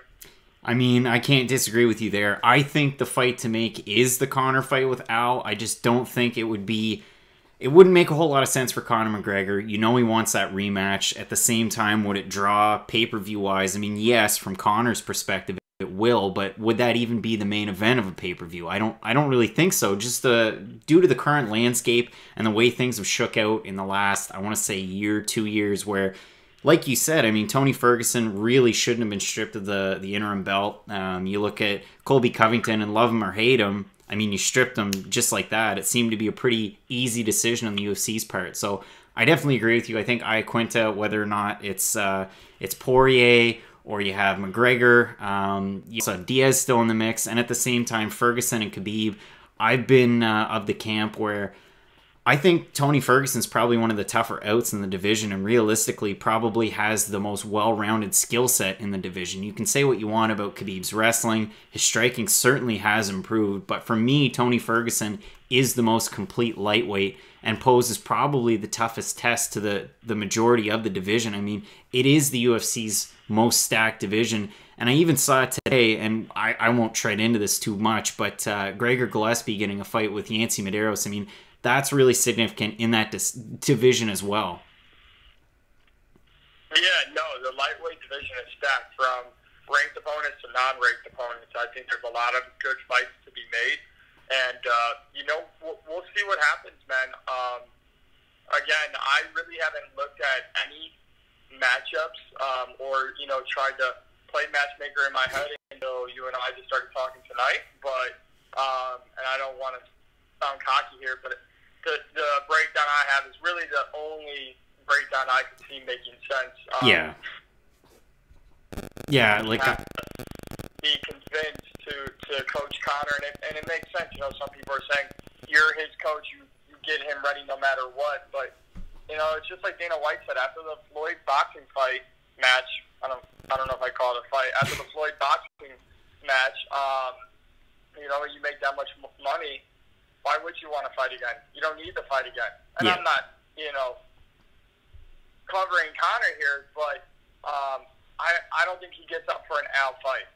I mean, I can't disagree with you there. I think the fight to make is the Conor fight with Al. I just don't think it wouldn't make a whole lot of sense for Conor McGregor. You know he wants that rematch. At the same time, would it draw pay-per-view wise? I mean, yes, from Conor's perspective, it will, but would that even be the main event of a pay-per-view? I don't really think so. Just due to the current landscape and the way things have shook out in the last, I want to say, year, 2 years, where, like you said, I mean, Tony Ferguson really shouldn't have been stripped of the interim belt. You look at Colby Covington, and love him or hate him, I mean, you stripped him just like that. It seemed to be a pretty easy decision on the UFC's part. So I definitely agree with you. I think Iaquinta, whether or not it's Poirier or you have McGregor, you saw Diaz still in the mix, and at the same time, Ferguson and Khabib, I've been of the camp where I think Tony Ferguson's probably one of the tougher outs in the division, and realistically probably has the most well-rounded skill set in the division. You can say what you want about Khabib's wrestling. His striking certainly has improved, but for me, Tony Ferguson is the most complete lightweight and poses probably the toughest test to the majority of the division. I mean, it is the UFC's most stacked division, and I even saw it today, and I won't tread into this too much, but Gregor Gillespie getting a fight with Yancy Medeiros, I mean, that's really significant in that division as well. Yeah, no, the lightweight division is stacked from ranked opponents to non-ranked opponents. I think there's a lot of good fights to be made. And, we'll see what happens, man. Again, I really haven't looked at any matchups or tried to play matchmaker in my head until you and I just started talking tonight. But, and I don't want to sound cocky here, but the breakdown I have is really the only breakdown I can see making sense. Yeah, like be convinced to coach Conor, and it makes sense. Some people are saying you're his coach, you get him ready no matter what. But it's just like Dana White said after the Floyd boxing fight match. I don't know if I call it a fight. After the Floyd boxing match, you make that much money. Why would you want to fight again? You don't need to fight again. And yeah. I'm not, covering Conor here, but I don't think he gets up for an Al fight.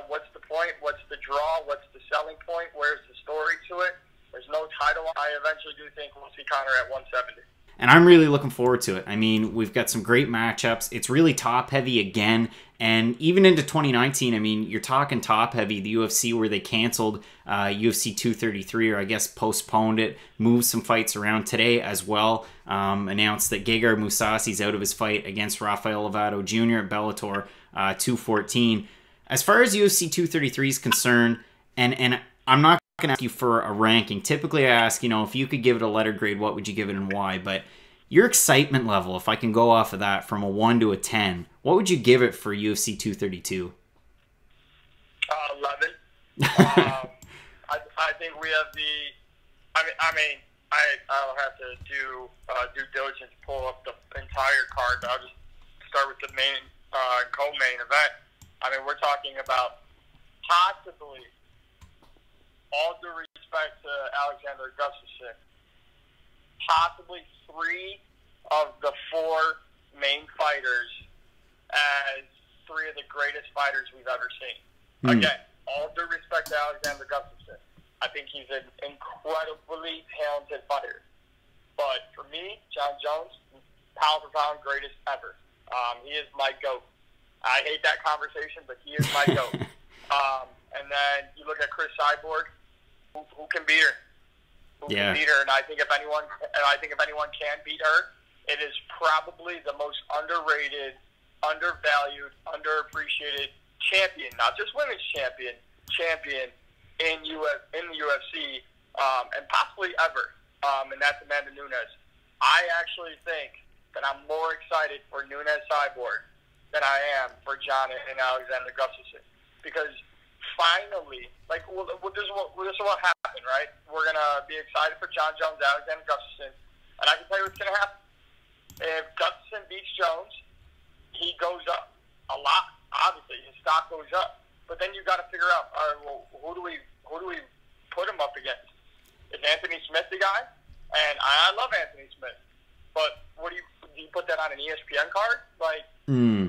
What's the point? What's the draw? What's the selling point? Where's the story to it? There's no title. I eventually do think we'll see Conor at 170. And I'm really looking forward to it. I mean, we've got some great matchups. It's really top-heavy again. And even into 2019, I mean, you're talking top-heavy. The UFC, where they canceled UFC 233, or I guess postponed it, moved some fights around today as well. Announced that Gegard Mousasi's out of his fight against Rafael Lovato Jr. at Bellator 214. As far as UFC 233 is concerned, and I'm not going to ask you for a ranking. Typically, I ask, if you could give it a letter grade, what would you give it and why? But your excitement level, if I can go off of that from a 1 to a 10, what would you give it for UFC 232? 11. I think we have I'll have to do due diligence, pull up the entire card. But I'll just start with the main co-main event. I mean, we're talking about possibly, all due respect to Alexander Gustafsson, possibly 3 of the 4 main fighters as 3 of the greatest fighters we've ever seen. Again, all due respect to Alexander Gustafsson, I think he's an incredibly talented fighter. But for me, John Jones, pound for pound, greatest ever. He is my GOAT. I hate that conversation, but he is my GOAT. And then you look at Chris Cyborg, who can beat her? Who can beat her? And I think if anyone can beat her, it is probably the most underrated, undervalued, underappreciated champion, not just women's champion in the UFC, and possibly ever. And that's Amanda Nunes. I actually think that I'm more excited for Nunes Cyborg than I am for John and Alexander Gustafsson, because finally, this is what happened, right? We're gonna be excited for John Jones, Alexander Gustafsson, and I can tell you what's gonna happen. If Gustafsson beats Jones, he goes up a lot. Obviously, his stock goes up. But then you got to figure out, all right, well, who do we put him up against? Is Anthony Smith the guy? And I love Anthony Smith, but do you put that on an ESPN card?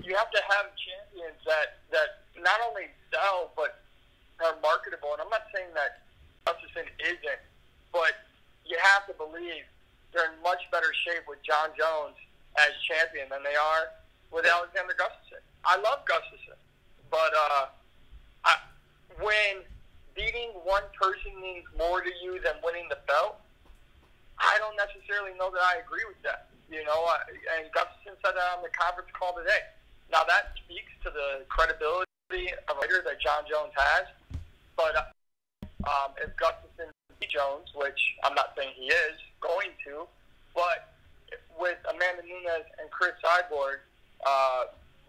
You have to have champions that not only sell but are marketable. And I'm not saying that Gustafsson isn't, but you have to believe they're in much better shape with John Jones as champion than they are with Alexander Gustafsson. I love Gustafsson, but means more to you than winning the belt, I don't necessarily know that I agree with that. You know, and Gustafsson said that on the conference call today. Now, that speaks to the credibility of a fighter that John Jones has. But if Gustafsson beats Jones, which I'm not saying he is going to, but with Amanda Nunes and Chris Cyborg,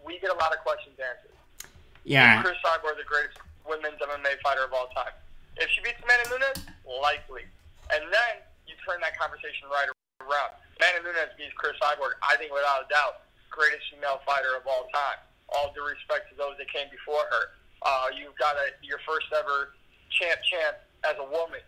we get a lot of questions answered. Yeah. Is Chris Cyborg the greatest women's MMA fighter of all time? If she beats Amanda Nunes, likely. And then you turn that conversation right around. Amanda Nunes beats Chris Cyborg, I think without a doubt, greatest female fighter of all time. All due respect to those that came before her. You've got your first ever champ as a woman,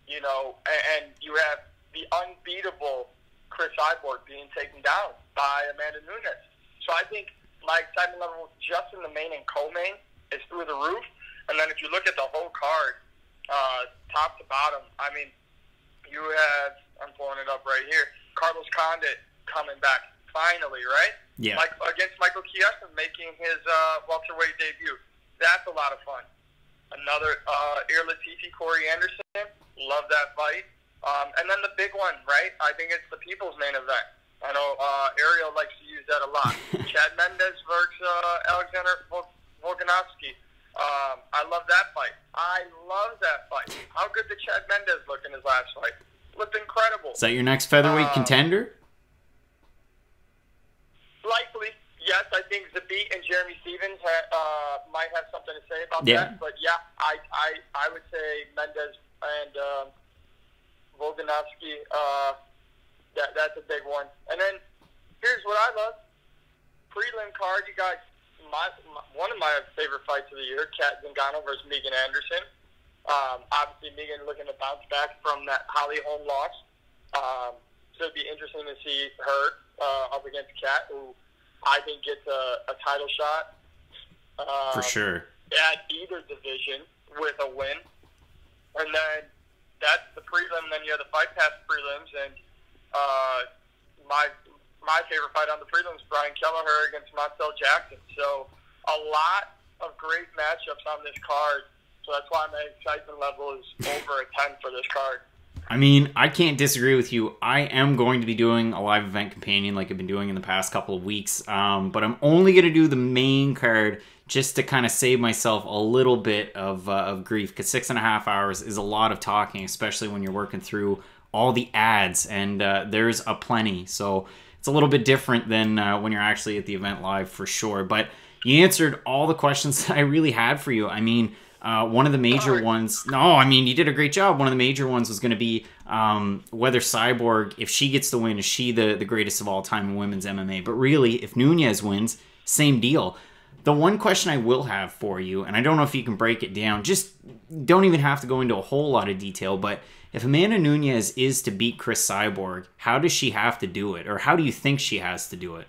you know, and you have the unbeatable Chris Cyborg being taken down by Amanda Nunes. So I think my excitement level just in the main and co-main is through the roof. And then if you look at the whole card, top to bottom, I mean, you have, I'm pulling it up right here, Carlos Condit coming back finally, right? Yeah. Against Michael Chiesa, making his welterweight debut. That's a lot of fun. Another Ir Latifi, Corey Anderson, love that fight. And then the big one, right? I think it's the people's main event. I know Ariel likes to use that a lot. Chad Mendes versus Alexander Volkanovski. I love that fight. How good did Chad Mendes look in his last fight? Looked incredible. Is that your next featherweight contender? Likely, yes. I think Zabit and Jeremy Stevens might have something to say about that. But yeah, I would say Mendes and Volkanovski. That's a big one. And then here's what I love: prelim card. You got one of my favorite fights of the year: Kat Zingano versus Megan Anderson. Obviously, Megan looking to bounce back from that Holly Holm loss. So it'd be interesting to see her up against Kat, who I think gets a title shot. For sure. At either division with a win. And then that's the prelim. Then you have the Fight Pass prelims. And my favorite fight on the prelims, Brian Kelleher against Montel Jackson. So a lot of great matchups on this card. So that's why my excitement level is over a 10 for this card. I mean, I can't disagree with you. I am going to be doing a live event companion like I've been doing in the past couple of weeks. But I'm only going to do the main card just to kind of save myself a little bit of grief. Because 6.5 hours is a lot of talking, especially when you're working through all the ads. And there's a plenty. So it's a little bit different than when you're actually at the event live for sure. But you answered all the questions that I really had for you. I mean, one of the major ones... No, I mean, you did a great job. One of the major ones was going to be whether Cyborg, if she gets the win, is she the greatest of all time in women's MMA? But really, if Nunes wins, same deal. The one question I will have for you, and I don't know if you can break it down, just don't even have to go into a whole lot of detail, but if Amanda Nunes is to beat Chris Cyborg, how does she have to do it? Or how do you think she has to do it?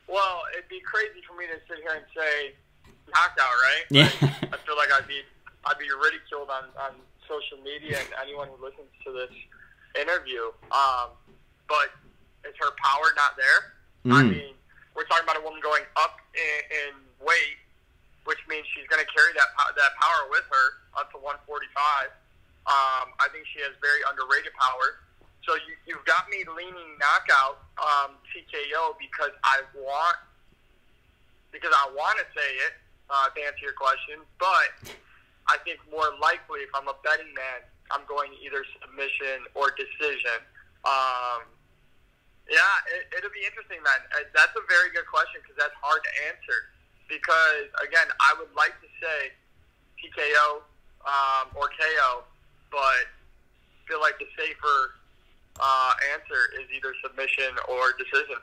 Well, it'd be crazy for me to sit here and say knockout, right? Yeah. I feel like I'd be ridiculed on social media and anyone who listens to this interview. But is her power not there? I mean, we're talking about a woman going up in weight, which means she's going to carry that power with her up to 145. I think she has very underrated power. So you've got me leaning knockout TKO because I want to say it to answer your question, but I think more likely if I'm a betting man, I'm going to either submission or decision. It'll be interesting, man. That's a very good question because that's hard to answer. Because again, I would like to say TKO or KO, but feel like the safer answer is either submission or decision.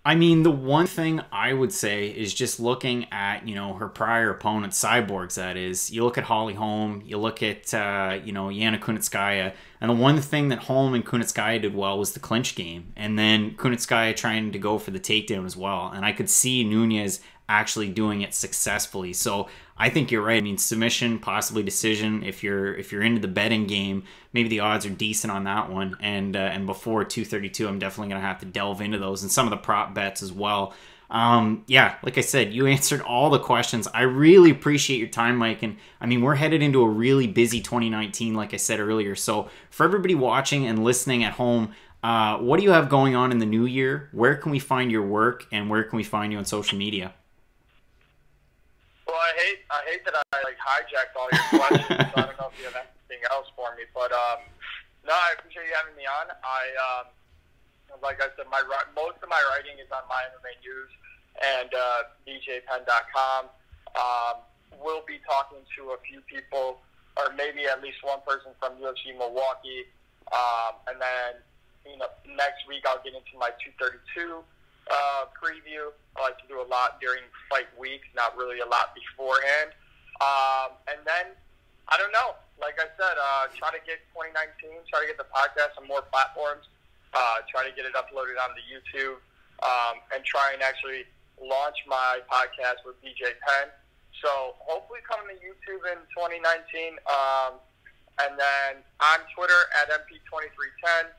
I mean, the one thing I would say is just looking at, her prior opponent, Cyborgs, that is. You look at Holly Holm, you look at, Yana Kunitskaya, and the one thing that Holm and Kunitskaya did well was the clinch game. And then Kunitskaya trying to go for the takedown as well. And I could see Nunes actually doing it successfully. So I think you're right. I mean, submission, possibly decision. If you're into the betting game, maybe the odds are decent on that one. And before 232, I'm definitely gonna have to delve into those and some of the prop bets as well. yeah, like I said, you answered all the questions. I really appreciate your time, Mike. And I mean, we're headed into a really busy 2019, like I said earlier. So for everybody watching and listening at home, what do you have going on in the new year? Where can we find your work, and where can we find you on social media? Well, I hate that I hijacked all your questions. So I don't know if you have anything else for me, but no, I appreciate you having me on. Like I said, most of my writing is on My MMA News and bjpenn.com. We'll be talking to a few people, or maybe at least one person from UFC Milwaukee, and then next week I'll get into my 232 preview. I like to do a lot during fight week, not really a lot beforehand. And then, I don't know, like I said, try to get 2019, try to get the podcast on more platforms, try to get it uploaded onto YouTube, and try and actually launch my podcast with BJ Penn. So hopefully coming to YouTube in 2019, and then on Twitter at MP2310.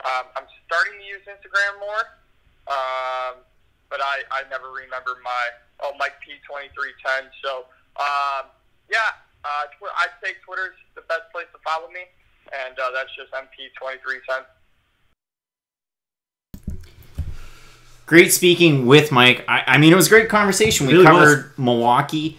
I'm starting to use Instagram more, but I never remember Mike P2310. So, yeah, I'd say Twitter's the best place to follow me, and that's just MP2310. Great speaking with Mike. I mean, it was a great conversation. We really covered Milwaukee.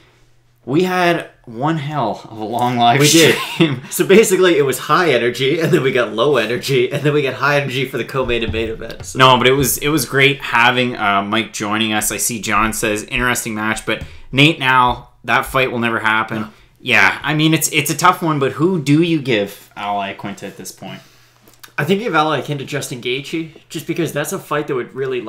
We had one hell of a long live stream. Did. So basically, it was high energy, and then we got low energy, and then we got high energy for the co-main and main event. So. No, but it was great having Mike joining us. I see John says interesting match, but Nate now that fight will never happen. No. Yeah, I mean it's a tough one, but who do you give Al Iaquinta at this point? I think give Al Iaquinta to Justin Gaethje, just because that's a fight that would really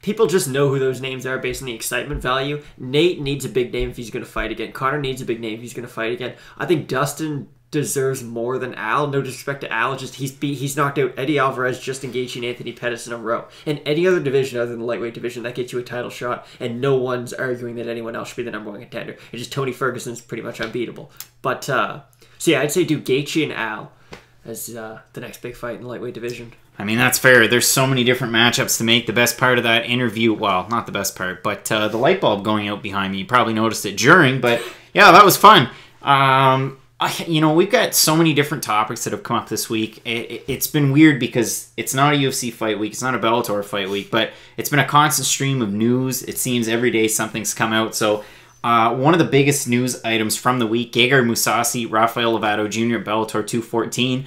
people just know who those names are based on the excitement value. Nate needs a big name if he's going to fight again. Connor needs a big name if he's going to fight again. I think Dustin deserves more than Al. No disrespect to Al, just he's knocked out Eddie Alvarez, Justin Gaethje, and Anthony Pettis in a row. In any other division other than the lightweight division, that gets you a title shot, and no one's arguing that anyone else should be the number one contender. It's just Tony Ferguson's pretty much unbeatable. But so yeah, I'd say do Gaethje and Al as the next big fight in the lightweight division. I mean, that's fair. There's so many different matchups to make. The best part of that interview, well, not the best part, but the light bulb going out behind me. You probably noticed it during, but yeah, that was fun. We've got so many different topics that have come up this week. It's been weird because it's not a UFC fight week. It's not a Bellator fight week, but it's been a constant stream of news. It seems every day something's come out. So one of the biggest news items from the week, Gegard Mousasi, Rafael Lovato Jr. at Bellator 214.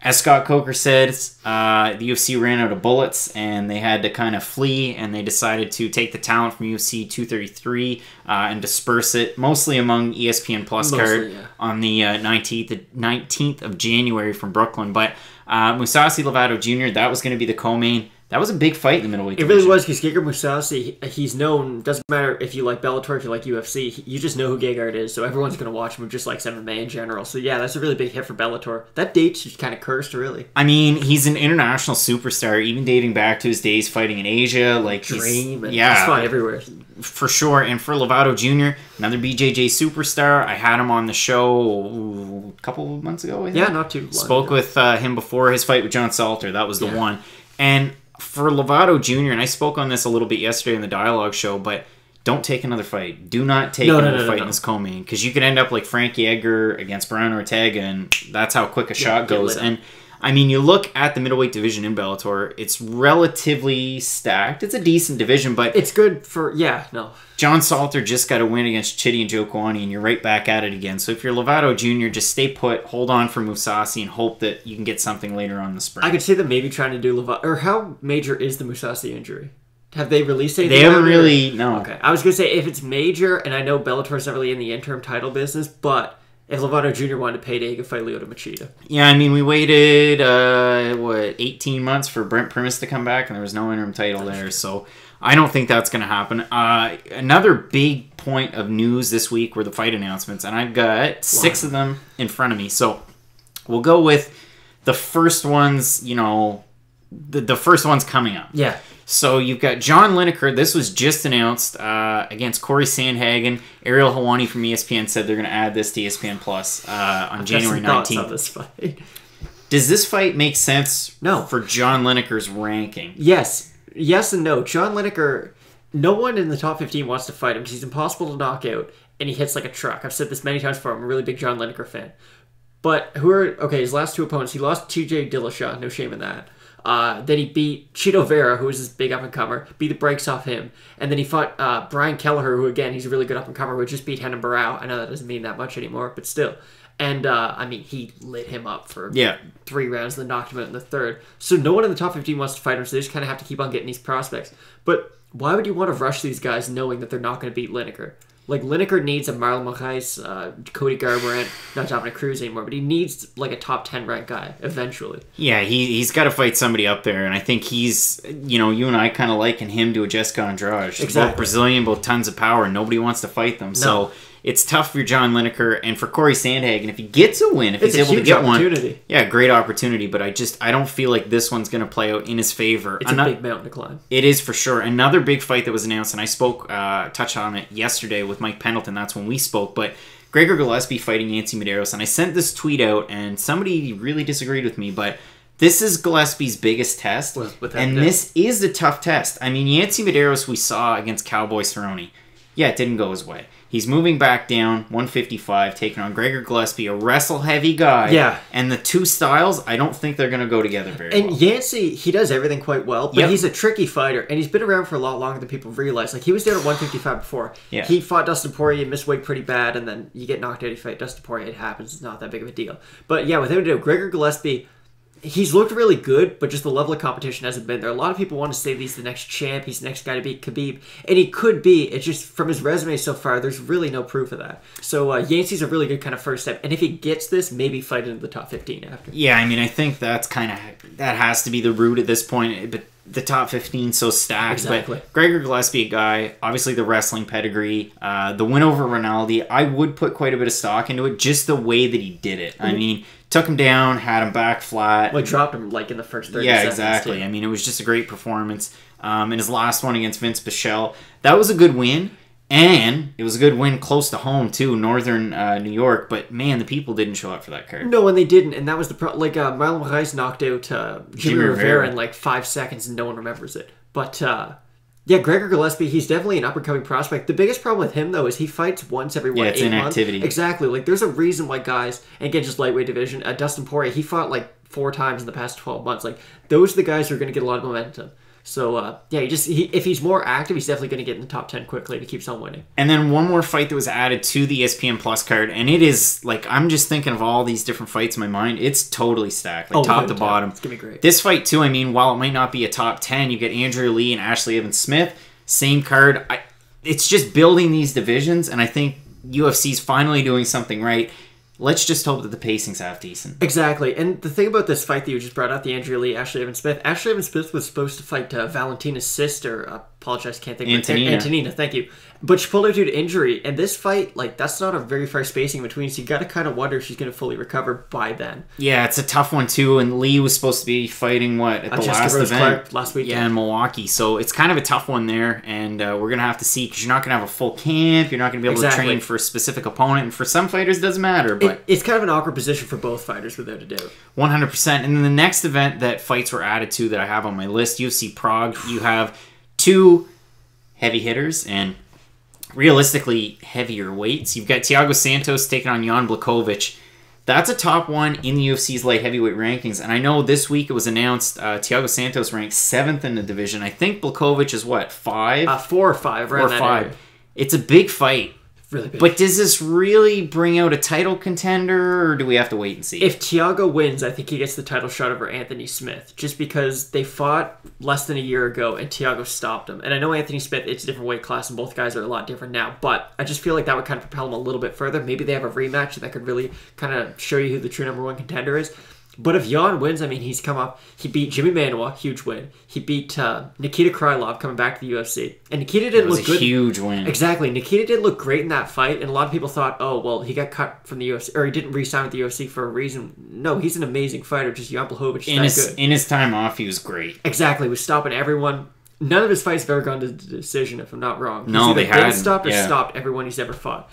As Scott Coker says, the UFC ran out of bullets and they had to kind of flee, and they decided to take the talent from UFC 233 and disperse it, mostly among ESPN Plus card on the 19th of January from Brooklyn. But Mousasi Lovato Jr., that was going to be the co-main. That was a big fight in the middleweight division. It really was, because Gegard Mousasi, he's known, doesn't matter if you like Bellator, if you like UFC, you just know who Gegard is, so everyone's going to watch him who just likes MMA in general. So yeah, that's a really big hit for Bellator. That date's just kind of cursed, really. I mean, he's an international superstar, even dating back to his days fighting in Asia. Dream. He's yeah, fun everywhere. For sure. And for Lovato Jr., another BJJ superstar. I had him on the show a couple of months ago, I think. Yeah, not too long Spoke ago. with him before his fight with John Salter. That was the one. And for Lovato Jr., and I spoke on this a little bit yesterday in the Dialogue show, but don't take another fight. Do not take another fight in this co-main, because you could end up like Frankie Edgar against Brian Ortega, and that's how quick a shot goes. And I mean, you look at the middleweight division in Bellator, it's relatively stacked. It's a decent division, but it's good for, John Salter just got a win against Chidi and Jokwani, and you're right back at it again. So if you're Lovato Jr., just stay put, hold on for Mousasi, and hope that you can get something later on in the spring. I could see them maybe trying to do Lovato, or how major is the Mousasi injury? Have they released anything? They haven't really, no. Okay, I was going to say, if it's major, and I know Bellator's not really in the interim title business, but if Lovato Jr. wanted to pay, he could fight Lyoto Machida. Yeah, I mean, we waited, 18 months for Brent Primus to come back, and there was no interim title there, so I don't think that's going to happen. Another big point of news this week were the fight announcements, and I've got 6 of them in front of me. So we'll go with the first ones, the first ones coming up. Yeah. So you've got John Lineker. This was just announced against Corey Sandhagen. Ariel Helwani from ESPN said they're going to add this to ESPN Plus on January 19th. This fight. Does this fight make sense for John Lineker's ranking? Yes and no. John Lineker, no one in the top 15 wants to fight him because he's impossible to knock out, and he hits like a truck. I've said this many times before. I'm a really big John Lineker fan. But his last two opponents, he lost TJ Dillashaw, no shame in that. Then he beat Chito Vera, who was this big up-and-comer, beat the brakes off him. And then he fought Brian Kelleher, who, again, he's a really good up-and-comer, who just beat Renan Barão. I know that doesn't mean that much anymore, but still. And, he lit him up for 3 rounds, then knocked him out in the third. So no one in the top 15 wants to fight him, so they just kind of have to keep on getting these prospects. But why would you want to rush these guys knowing that they're not going to beat Lineker? Like, Lineker needs a Marlon Moraes, Cody Garbrandt, not Dominic Cruz anymore, but he needs, like, a top 10 ranked guy, eventually. Yeah, he's got to fight somebody up there, and I think he's, you and I kind of liken him to a Jessica Andrade. Exactly. Both Brazilian, both tons of power, and nobody wants to fight them. No. So it's tough for John Lineker, and for Corey Sandhagen, if he gets a win, if he's able to get one, yeah, great opportunity, but I don't feel like this one's going to play out in his favor. It's a big mountain to climb. It is for sure. Another big fight that was announced, and I touched on it yesterday with Mike Pendleton, that's when we spoke, but Gregor Gillespie fighting Yancy Medeiros, and I sent this tweet out, and somebody really disagreed with me, but this is Gillespie's biggest test, and this is a tough test. I mean, Yancy Medeiros we saw against Cowboy Cerrone. Yeah, it didn't go his way. He's moving back down, 155, taking on Gregor Gillespie, a wrestle-heavy guy. Yeah. And the two styles, I don't think they're going to go together very well. And Yancy, he does everything quite well, but he's a tricky fighter, and he's been around for a lot longer than people realize. Like, he was down at 155 before. Yeah. He fought Dustin Poirier, missed weight pretty bad, and then you get knocked out, you fight Dustin Poirier, it happens, it's not that big of a deal. But yeah, with him to do, Gregor Gillespie, he's looked really good, but just the level of competition hasn't been there. A lot of people want to say he's the next champ, he's the next guy to beat Khabib, and he could be. It's just, from his resume so far, there's really no proof of that. So Yancy's a really good kind of first step, and if he gets this, maybe fight into the top 15 after. Yeah, I mean, I think that has to be the route at this point, but the top 15 so stacked. Exactly. But Gregor Gillespie, a guy, obviously the wrestling pedigree, the win over Rinaldi, I would put quite a bit of stock into it, just the way that he did it. I mean, took him down, had him back flat. Well, dropped him like in the first 30 seconds. Yeah, exactly. Too. I mean, it was just a great performance. In his last one against Vince Pichel, that was a good win. And it was a good win close to home, too, northern New York. But, man, the people didn't show up for that card. No, and they didn't. And that was the problem. Like, Marlon Moraes knocked out Jimmy Rivera in, like, 5 seconds, and no one remembers it. But, yeah, Gregor Gillespie, he's definitely an up-and-coming prospect. The biggest problem with him, though, is he fights once every, 8 months? Yeah, it's inactivity. Exactly. Like, there's a reason why guys, and again, just lightweight division, Dustin Poirier, he fought, like, 4 times in the past 12 months. Like, those are the guys who are going to get a lot of momentum. So, yeah, if he's more active, he's definitely going to get in the top 10 quickly and he keeps on winning. And then one more fight that was added to the ESPN Plus card, and it is, like, I'm just thinking of all these different fights in my mind. It's totally stacked, like, top to bottom. It's going to be great. This fight, too, I mean, while it might not be a top 10, you get Andrea Lee and Ashley Evans-Smith, same card. It's just building these divisions, and I think UFC's finally doing something right. Let's just hope that the pacing's half decent. Exactly. And the thing about this fight that you just brought up, the Andrea Lee, Ashley Evans-Smith, Ashley Evans-Smith was supposed to fight Valentina's sister. Apologize, can't think of it. Antonina, thank you. But she pulled her due to injury. And this fight, like, that's not a very far spacing between, so you got to kind of wonder if she's going to fully recover by then. Yeah, it's a tough one, too. And Lee was supposed to be fighting, at the last event? Clark, last week. Yeah, in Milwaukee. So it's kind of a tough one there. And we're going to have to see, because you're not going to have a full camp. You're not going to be able to train for a specific opponent. And for some fighters, it doesn't matter. But it's kind of an awkward position for both fighters, without a doubt. 100%. And then the next event that fights were added to that I have on my list, UFC Prague, you have 2 heavy hitters and realistically heavier weights. You've got Thiago Santos taking on Jan Blachowicz. That's a top one in the UFC's light heavyweight rankings. And I know this week it was announced Thiago Santos ranked 7th in the division. I think Blachowicz is 5? 4 or 5, right? 4 or 5. It's a big fight. Really big. But does this really bring out a title contender, or do we have to wait and see? If Thiago wins, I think he gets the title shot over Anthony Smith, just because they fought less than a year ago and Thiago stopped him. And I know Anthony Smith, it's a different weight class and both guys are a lot different now, but I just feel like that would kind of propel him a little bit further. Maybe they have a rematch that could really kind of show you who the true number 1 contender is. But if Jan wins, I mean, he's come up. He beat Jimmy Manuwa, huge win. He beat Nikita Krylov coming back to the UFC. And Nikita didn't look good. That was a huge win. Exactly. Nikita did look great in that fight, and a lot of people thought, oh, well, he got cut from the UFC, or he didn't re-sign with the UFC for a reason. No, he's an amazing fighter, just Jan Blachowicz is that good. In his time off, he was great. Exactly. He was stopping everyone. None of his fights have ever gone to decision, if I'm not wrong. No, they hadn't. Stopped or stopped everyone he's ever fought.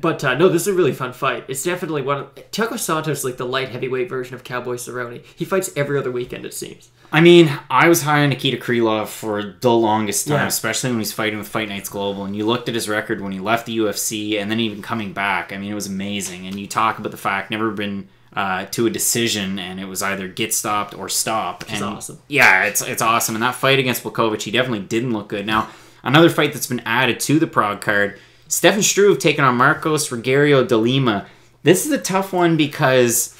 But no, this is a really fun fight. It's definitely Thiago Santos is like the light heavyweight version of Cowboy Cerrone. He fights every other weekend, it seems. I mean, I was high on Nikita Krylov for the longest time, Yeah. especially when he was fighting with Fight Nights Global. And you looked at his record when he left the UFC and then even coming back. I mean, it was amazing. And you talk about the fact never been to a decision, and it was either get stopped or stop. Which is awesome. Yeah, it's awesome. And that fight against Blachowicz, he definitely didn't look good. Now, another fight that's been added to the prog card, Stefan Struve taking on Marcos Rogerio de Lima. This is a tough one because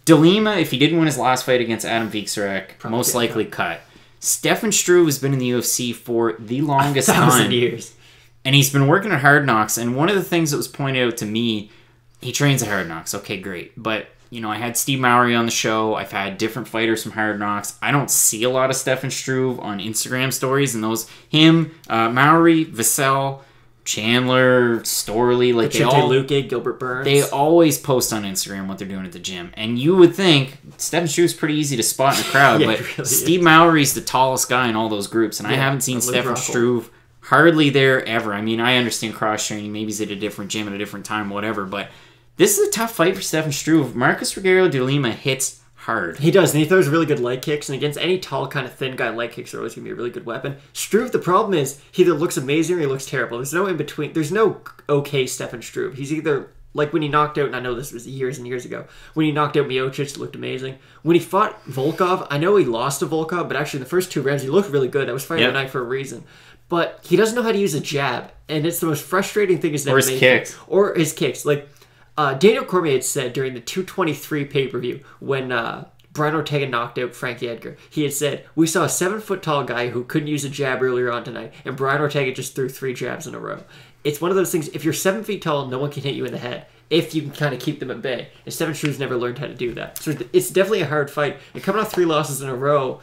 de Lima, if he didn't win his last fight against Adam Viksarek, most likely cut. Stefan Struve has been in the UFC for the longest 1,000 time. years. And he's been working at Hard Knocks. And one of the things that was pointed out to me, he trains at Hard Knocks. Okay, great. But, you know, I had Steve Mowry on the show. I've had different fighters from Hard Knocks. I don't see a lot of Stefan Struve on Instagram stories. And those, him, Mowry, Vassell, Chandler, Storley, like they all, Luque, Gilbert Burns. they always post on Instagram what they're doing at the gym. And you would think Stefan Struve's pretty easy to spot in a crowd, Yeah, but it really Steve is. Mowry's the tallest guy in all those groups. And I haven't seen Luke Stefan Rockhold. Struve hardly there ever. I mean, I understand cross-training. Maybe he's at a different gym at a different time, whatever. But this is a tough fight for Stefan Struve. Marcos Rogerio de Lima hits hard. He does, and he throws really good leg kicks, and against any tall, kind of thin guy, leg kicks are always going to be a really good weapon. Struve, the problem is, he either looks amazing or he looks terrible. There's no in-between. There's no okay Stefan Struve. He's either, like when he knocked out, and I know this was years and years ago, when he knocked out Miocic, it looked amazing. When he fought Volkov, I know he lost to Volkov, but actually in the first 2 rounds, he looked really good. I was fighting the night for a reason. But he doesn't know how to use a jab, and it's the most frustrating thing is Or his kicks. Or his kicks. Like, Daniel Cormier had said during the 223 pay-per-view when Brian Ortega knocked out Frankie Edgar, he had said, we saw a 7-foot-tall guy who couldn't use a jab earlier on tonight, and Brian Ortega just threw 3 jabs in a row. It's one of those things, if you're 7 feet tall, no one can hit you in the head, if you can kind of keep them at bay. And Stefan Struve's never learned how to do that. So it's definitely a hard fight. And coming off 3 losses in a row,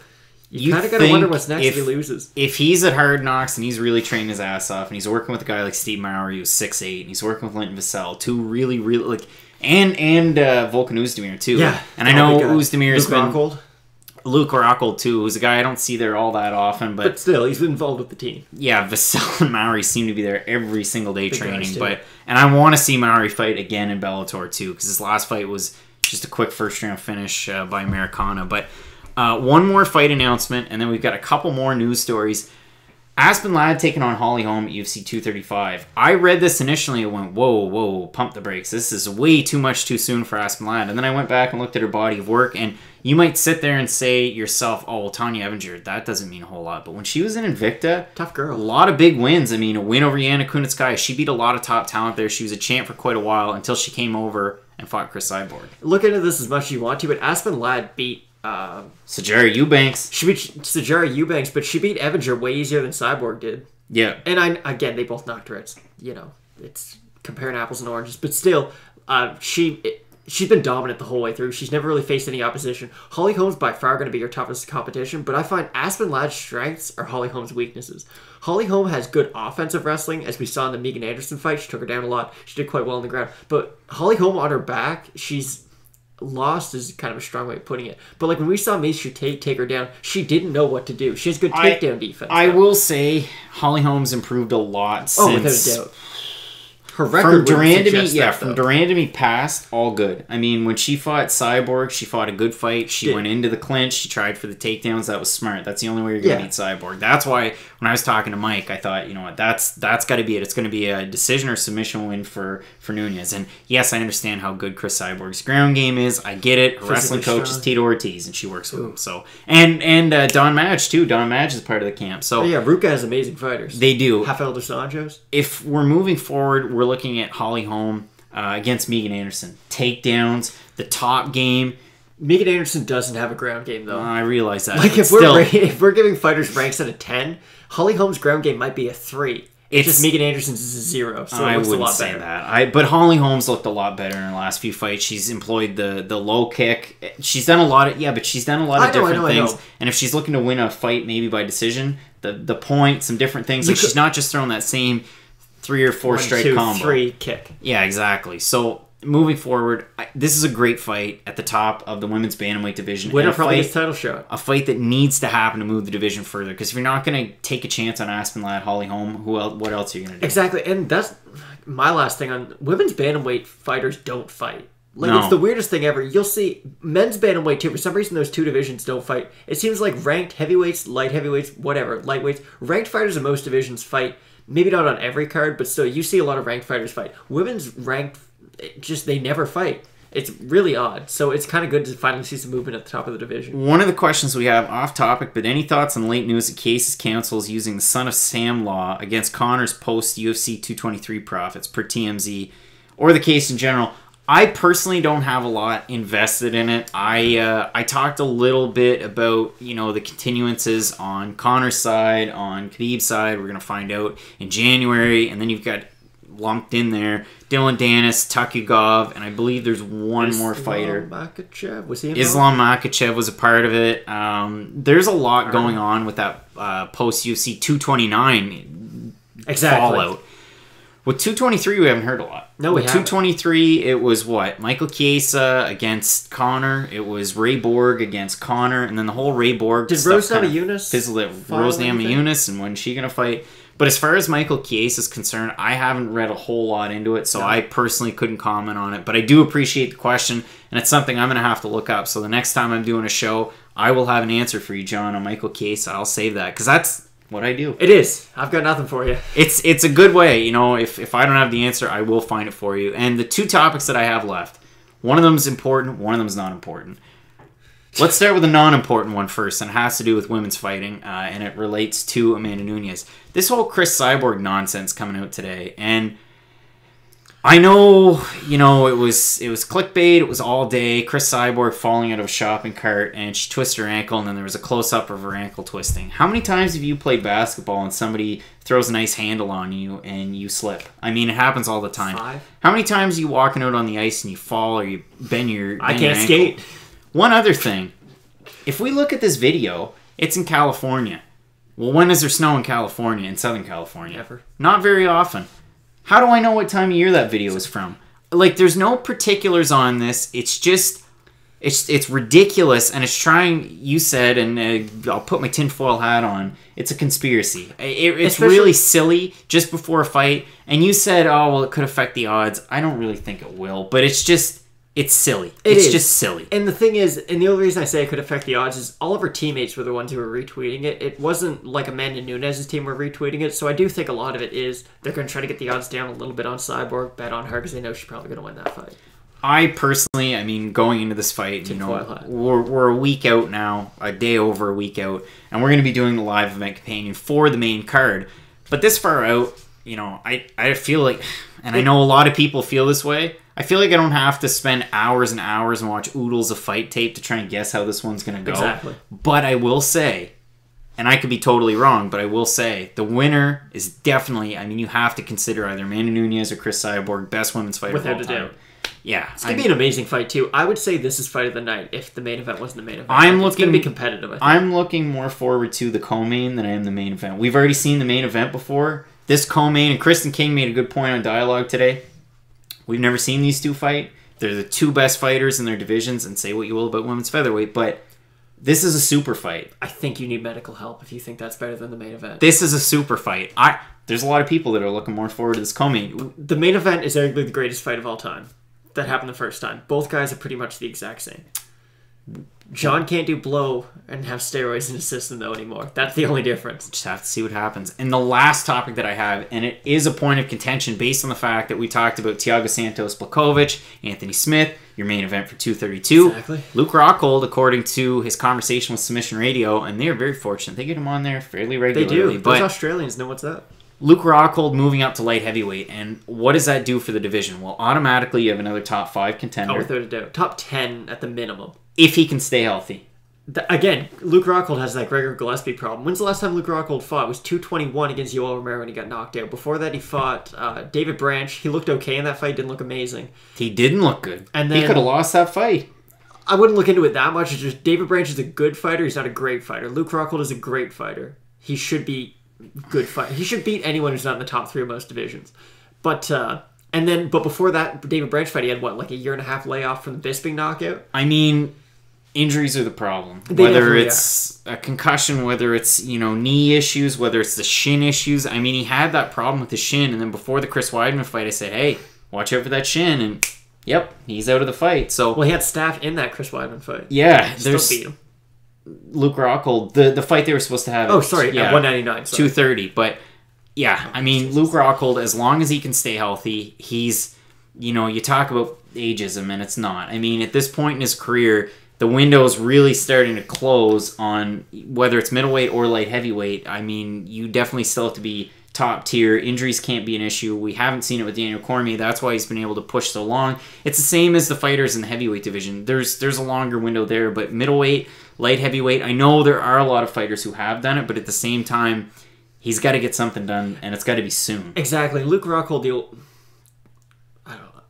you kind of got to wonder what's next if he loses. If he's at Hard Knocks and he's really training his ass off, and he's working with a guy like Steve Mowry who's 6'8", and he's working with Linton Vassell, 2 really, really, like, and Volkan Oezdemir too. Yeah. And I know Oezdemir's been... Rockhold. Luke Rockhold too, who's a guy I don't see there all that often, but still, he's been involved with the team. Yeah, Vassell and Mowry seem to be there every single day training. guys, And I want to see Mowry fight again in Bellator too, because his last fight was just a quick first round finish by Americana. But one more fight announcement, and then we've got a couple more news stories. Aspen Ladd taking on Holly Holm at UFC 235. I read this initially and went, whoa, pump the brakes. This is way too much too soon for Aspen Ladd. And then I went back and looked at her body of work, and you might sit there and say yourself, oh, well, Tanya Evinger, that doesn't mean a whole lot. But when she was in Invicta, tough girl. A lot of big wins. I mean, a win over Yana Kunitskaya. She beat a lot of top talent there. She was a champ for quite a while until she came over and fought Chris Cyborg. Look into this as much as you want to, but Aspen Ladd beat... Sajara Eubanks. She beat Sajara Eubanks, but she beat Evinger way easier than Cyborg did. Yeah. And again, they both knocked her. It's comparing apples and oranges, but still, she's been dominant the whole way through. She's never really faced any opposition. Holly Holm's by far going to be her toughest competition, but I find Aspen Ladd's strengths are Holly Holm's weaknesses. Holly Holm has good offensive wrestling, as we saw in the Megan Anderson fight. She took her down a lot. She did quite well on the ground. But Holly Holm on her back, she's lost is kind of a strong way of putting it. But like when we saw Misha take her down, she didn't know what to do. She has good takedown defense. I will say Holly Holm's improved a lot since... Oh, without a doubt. Her record from Durand to me, from Durand to me past, all good. I mean, when she fought Cyborg, she fought a good fight. She went into the clinch. She tried for the takedowns. That was smart. That's the only way you're going to beat Cyborg. That's why when I was talking to Mike, I thought, you know what, that's got to be it. It's going to be a decision or submission win for Nunez. And yes, I understand how good Chris Cyborg's ground game is. I get it. Her wrestling coach is Tito Ortiz, and she works with him. So and Don Madge too. Don Madge is part of the camp. So Ruka has amazing fighters. They do. Rafael dos Anjos. If we're moving forward, we're looking at Holly Holm against Megan Anderson. Takedowns, the top game. Megan Anderson doesn't have a ground game, though. I realize that. Like, if we're giving fighters ranks out of 10, Holly Holm's ground game might be a 3. It's just Megan Anderson's is a 0, so it looks a lot better. That. But Holly Holm's looked a lot better in her last few fights. She's employed the low kick. She's done a lot of different things. And if she's looking to win a fight, maybe by decision, the point, some different things. Like she's not just throwing that same 3 or 4 straight combo. 3 kick. Yeah, exactly. So moving forward, this is a great fight at the top of the women's bantamweight division. Winner probably gets title shot. A fight that needs to happen to move the division further. Because if you're not going to take a chance on Aspen Ladd, Holly Holm, what else are you going to do? Exactly, and that's my last thing on women's bantamweight fighters don't fight. Like, No. it's the weirdest thing ever. You'll see men's bantamweight, too. For some reason, those two divisions don't fight. It seems like ranked heavyweights, light heavyweights, whatever, lightweights, ranked fighters in most divisions fight. Maybe not on every card, but still, you see a lot of ranked fighters fight. Women's ranked, they never fight. It's really odd. So it's kind of good to finally see some movement at the top of the division. One of the questions we have off topic, but any thoughts on late news that Case's counsel is using the Son of Sam law against Connor's post UFC 223 profits per TMZ, or the case in general? I personally don't have a lot invested in it. I talked a little bit about, the continuances on Connor's side, on Khabib's side. We're going to find out in January. And then you've got lumped in there Dylan Danis, Takugov, and I believe there's one more fighter. Makhachev? Was he Islam Makhachev was a part of it. There's a lot going on with that post-UFC 229 fallout. With 223, we haven't heard a lot. No, we With haven't. 223, it was what? Michael Chiesa against Connor. It was Ray Borg against Connor. And then the whole Ray Borg Did stuff Rose kind of Namajunas fizzled out. file Rose anything? Namajunas, and when's she going to fight? But as far as Michael Chiesa is concerned, I haven't read a whole lot into it, so I personally couldn't comment on it. But I do appreciate the question, and it's something I'm going to have to look up. So the next time I'm doing a show, I will have an answer for you, John, on Michael Chiesa. I'll save that, because that's what I do. It is. I've got nothing for you. It's a good way, if I don't have the answer, I will find it for you. And the two topics that I have left, one of them is important, one of them is not important. Let's start with the non-important one first, and it has to do with women's fighting, and it relates to Amanda Nunes. This whole Chris Cyborg nonsense coming out today, and I know, it was clickbait, it was all day, Chris Cyborg falling out of a shopping cart, and she twisted her ankle, and then there was a close-up of her ankle twisting. How many times have you played basketball and somebody throws a nice handle on you and you slip? I mean, it happens all the time. 5. How many times are you walking out on the ice and you fall or you bend your I your can't ankle? skate. One other thing. If we look at this video, it's in California. Well, when is there snow in California, in Southern California? Never. Not very often. How do I know what time of year that video is from? Like, there's no particulars on this. It's just, it's ridiculous, and it's trying, you said, and I'll put my tinfoil hat on, it's a conspiracy. It's Especially- really silly just before a fight, and you said, oh, well, it could affect the odds. I don't really think it will, but it's just... It's silly. It's just silly. And the thing is, and the only reason I say it could affect the odds is all of her teammates were the ones who were retweeting it. It wasn't like Amanda Nunes' team were retweeting it, so I do think a lot of it is they're going to try to get the odds down a little bit on Cyborg, bet on her because they know she's probably going to win that fight. I personally, going into this fight, Tinfoil hat. we're a week out now, a day over a week out, and we're going to be doing the live event companion for the main card. But this far out, I feel like, and I know a lot of people feel this way, I feel like I don't have to spend hours and hours and watch oodles of fight tape to try and guess how this one's going to go. Exactly. But I will say, and I could be totally wrong, but I will say, the winner is definitely, you have to consider either Amanda Nunes or Chris Cyborg, best women's fighter of all Without a time. doubt. Yeah. It's going to be an amazing fight, too. I would say this is fight of the night if the main event wasn't the main event. It's going to be competitive, I think. I'm looking more forward to the co-main than I am the main event. We've already seen the main event before. This co-main, and Kristen King made a good point on Dialogue today. We've never seen these two fight. They're the two best fighters in their divisions, and say what you will about women's featherweight, but this is a super fight. I think you need medical help if you think that's better than the main event. This is a super fight. There's a lot of people that are looking more forward to this co-main. The main event is arguably the greatest fight of all time. That happened the first time. Both guys are pretty much the exact same. John can't do blow and have steroids in his system, though, anymore. That's the only difference. Just have to see what happens. And the last topic that I have, and it is a point of contention based on the fact that we talked about Thiago Santos Blakovic, Anthony Smith, your main event for 232. Exactly. Luke Rockhold, according to his conversation with Submission Radio, and they are very fortunate. They get him on there fairly They regularly. do. But Those Australians know what's up. Luke Rockhold moving up to light heavyweight, and what does that do for the division? Well, automatically you have another top 5 contender. Oh, without a doubt. Top 10 at the minimum. If he can stay healthy. Again, Luke Rockhold has that Gregor Gillespie problem. When's the last time Luke Rockhold fought? It was 221 against Yoel Romero when he got knocked out. Before that, he fought David Branch. He looked okay in that fight. Didn't look amazing. He didn't look good. And he then- could have lost that fight. I wouldn't look into it that much. It's just David Branch is a good fighter. He's not a great fighter. Luke Rockhold is a great fighter. He should be good fighter. He should beat anyone who's not in the top 3 of most divisions. But before that David Branch fight, he had like a year and a half layoff from the Bisping knockout. Injuries are the problem. They Whether definitely it's a concussion, whether it's, knee issues, whether it's the shin issues. He had that problem with the shin, and then before the Chris Weidman fight, I said, hey, watch out for that shin, and Yep, he's out of the fight. So Well, he had Staff in that Chris Weidman fight. yeah, Still there's beat him. Luke Rockhold. The fight they were supposed to have. Oh, sorry, at 199. Sorry. 230. But yeah, I mean, Luke Rockhold, as long as he can stay healthy, he's, you talk about ageism, and it's not. I mean, at this point in his career, the window is really starting to close on whether it's middleweight or light heavyweight. I mean, you definitely still have to be top tier. Injuries can't be an issue. We haven't seen it with Daniel Cormier. That's why he's been able to push so long. It's the same as the fighters in the heavyweight division. There's a longer window there, but middleweight, light heavyweight, I know there are a lot of fighters who have done it, but at the same time, he's got to get something done, and it's got to be soon. Exactly. Luke Rockhold, I don't know.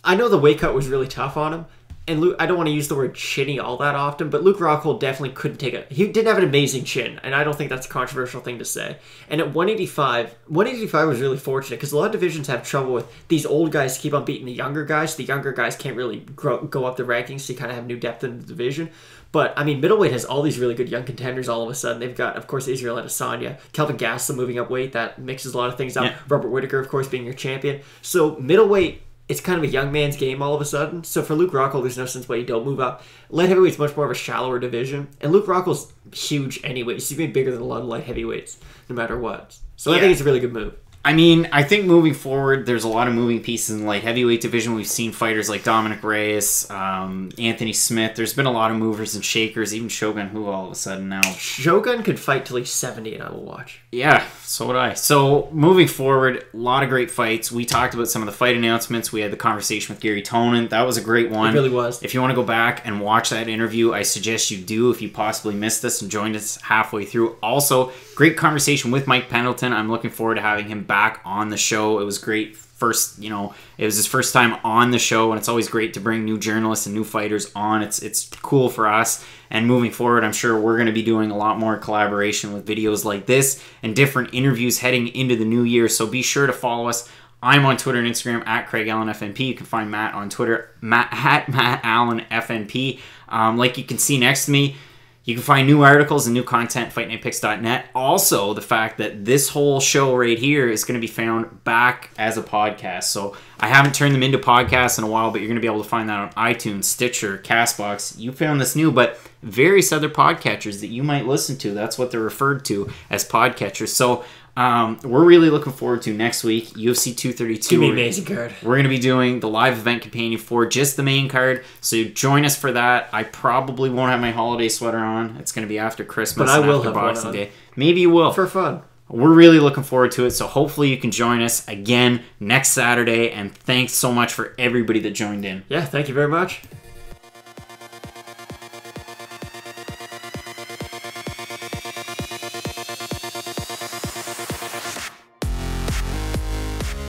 I know the weight cut was really tough on him, and Luke, I don't want to use the word chinny all that often, but Luke Rockhold definitely couldn't take it. He didn't have an amazing chin, and I don't think that's a controversial thing to say. And at 185 was really fortunate, because a lot of divisions have trouble with these old guys keep on beating the younger guys. The younger guys can't really go up the rankings, so you kind of have new depth in the division. But, I mean, middleweight has all these really good young contenders all of a sudden. They've got, of course, Israel Adesanya, Kelvin Gastelum moving up weight. That mixes a lot of things up. Yeah. Robert Whittaker, of course, being your champion. So, middleweight, it's kind of a young man's game all of a sudden. So, for Luke Rockhold, there's no sense why you don't move up. Light heavyweight's much more of a shallower division. And Luke Rockhold's huge anyway. He's going to be bigger than a lot of light heavyweights, no matter what. So, I think it's a really good move. I mean, I think moving forward, there's a lot of moving pieces in the light heavyweight division. We've seen fighters like Dominic Reyes, Anthony Smith. There's been a lot of movers and shakers, even Shogun, who all of a sudden now... Shogun could fight till he's 70 and I will watch. Yeah, so would I. So, moving forward, a lot of great fights. We talked about some of the fight announcements. We had the conversation with Garry Tonon. That was a great one. It really was. If you want to go back and watch that interview, I suggest you do if you possibly missed this and joined us halfway through. Also, great conversation with Mike Pendleton. I'm looking forward to having him back on the show. It was great. It was his first time on the show, and it's always great to bring new journalists and new fighters on. It's cool for us. And moving forward, I'm sure we're going to be doing a lot more collaboration with videos like this and different interviews heading into the new year. So be sure to follow us. I'm on Twitter and Instagram at CraigAllenFNP. You can find Matt on Twitter, @MattAllenFNP. Like you can see next to me, you can find new articles and new content at FightNightPicks.net. Also, the fact that this whole show right here is going to be found back as a podcast. So I haven't turned them into podcasts in a while, but you're going to be able to find that on iTunes, Stitcher, CastBox. You found this new, but various other podcatchers that you might listen to. That's what they're referred to as podcatchers. So we're really looking forward to next week, UFC 232. It's going to be an amazing card. We're going to be doing the live event companion for just the main card. So join us for that. I probably won't have my holiday sweater on. It's going to be after Christmas but and I will after have Boxing one on. Day. Maybe you will. For fun. We're really looking forward to it. So hopefully you can join us again next Saturday. And thanks so much for everybody that joined in. Yeah, thank you very much.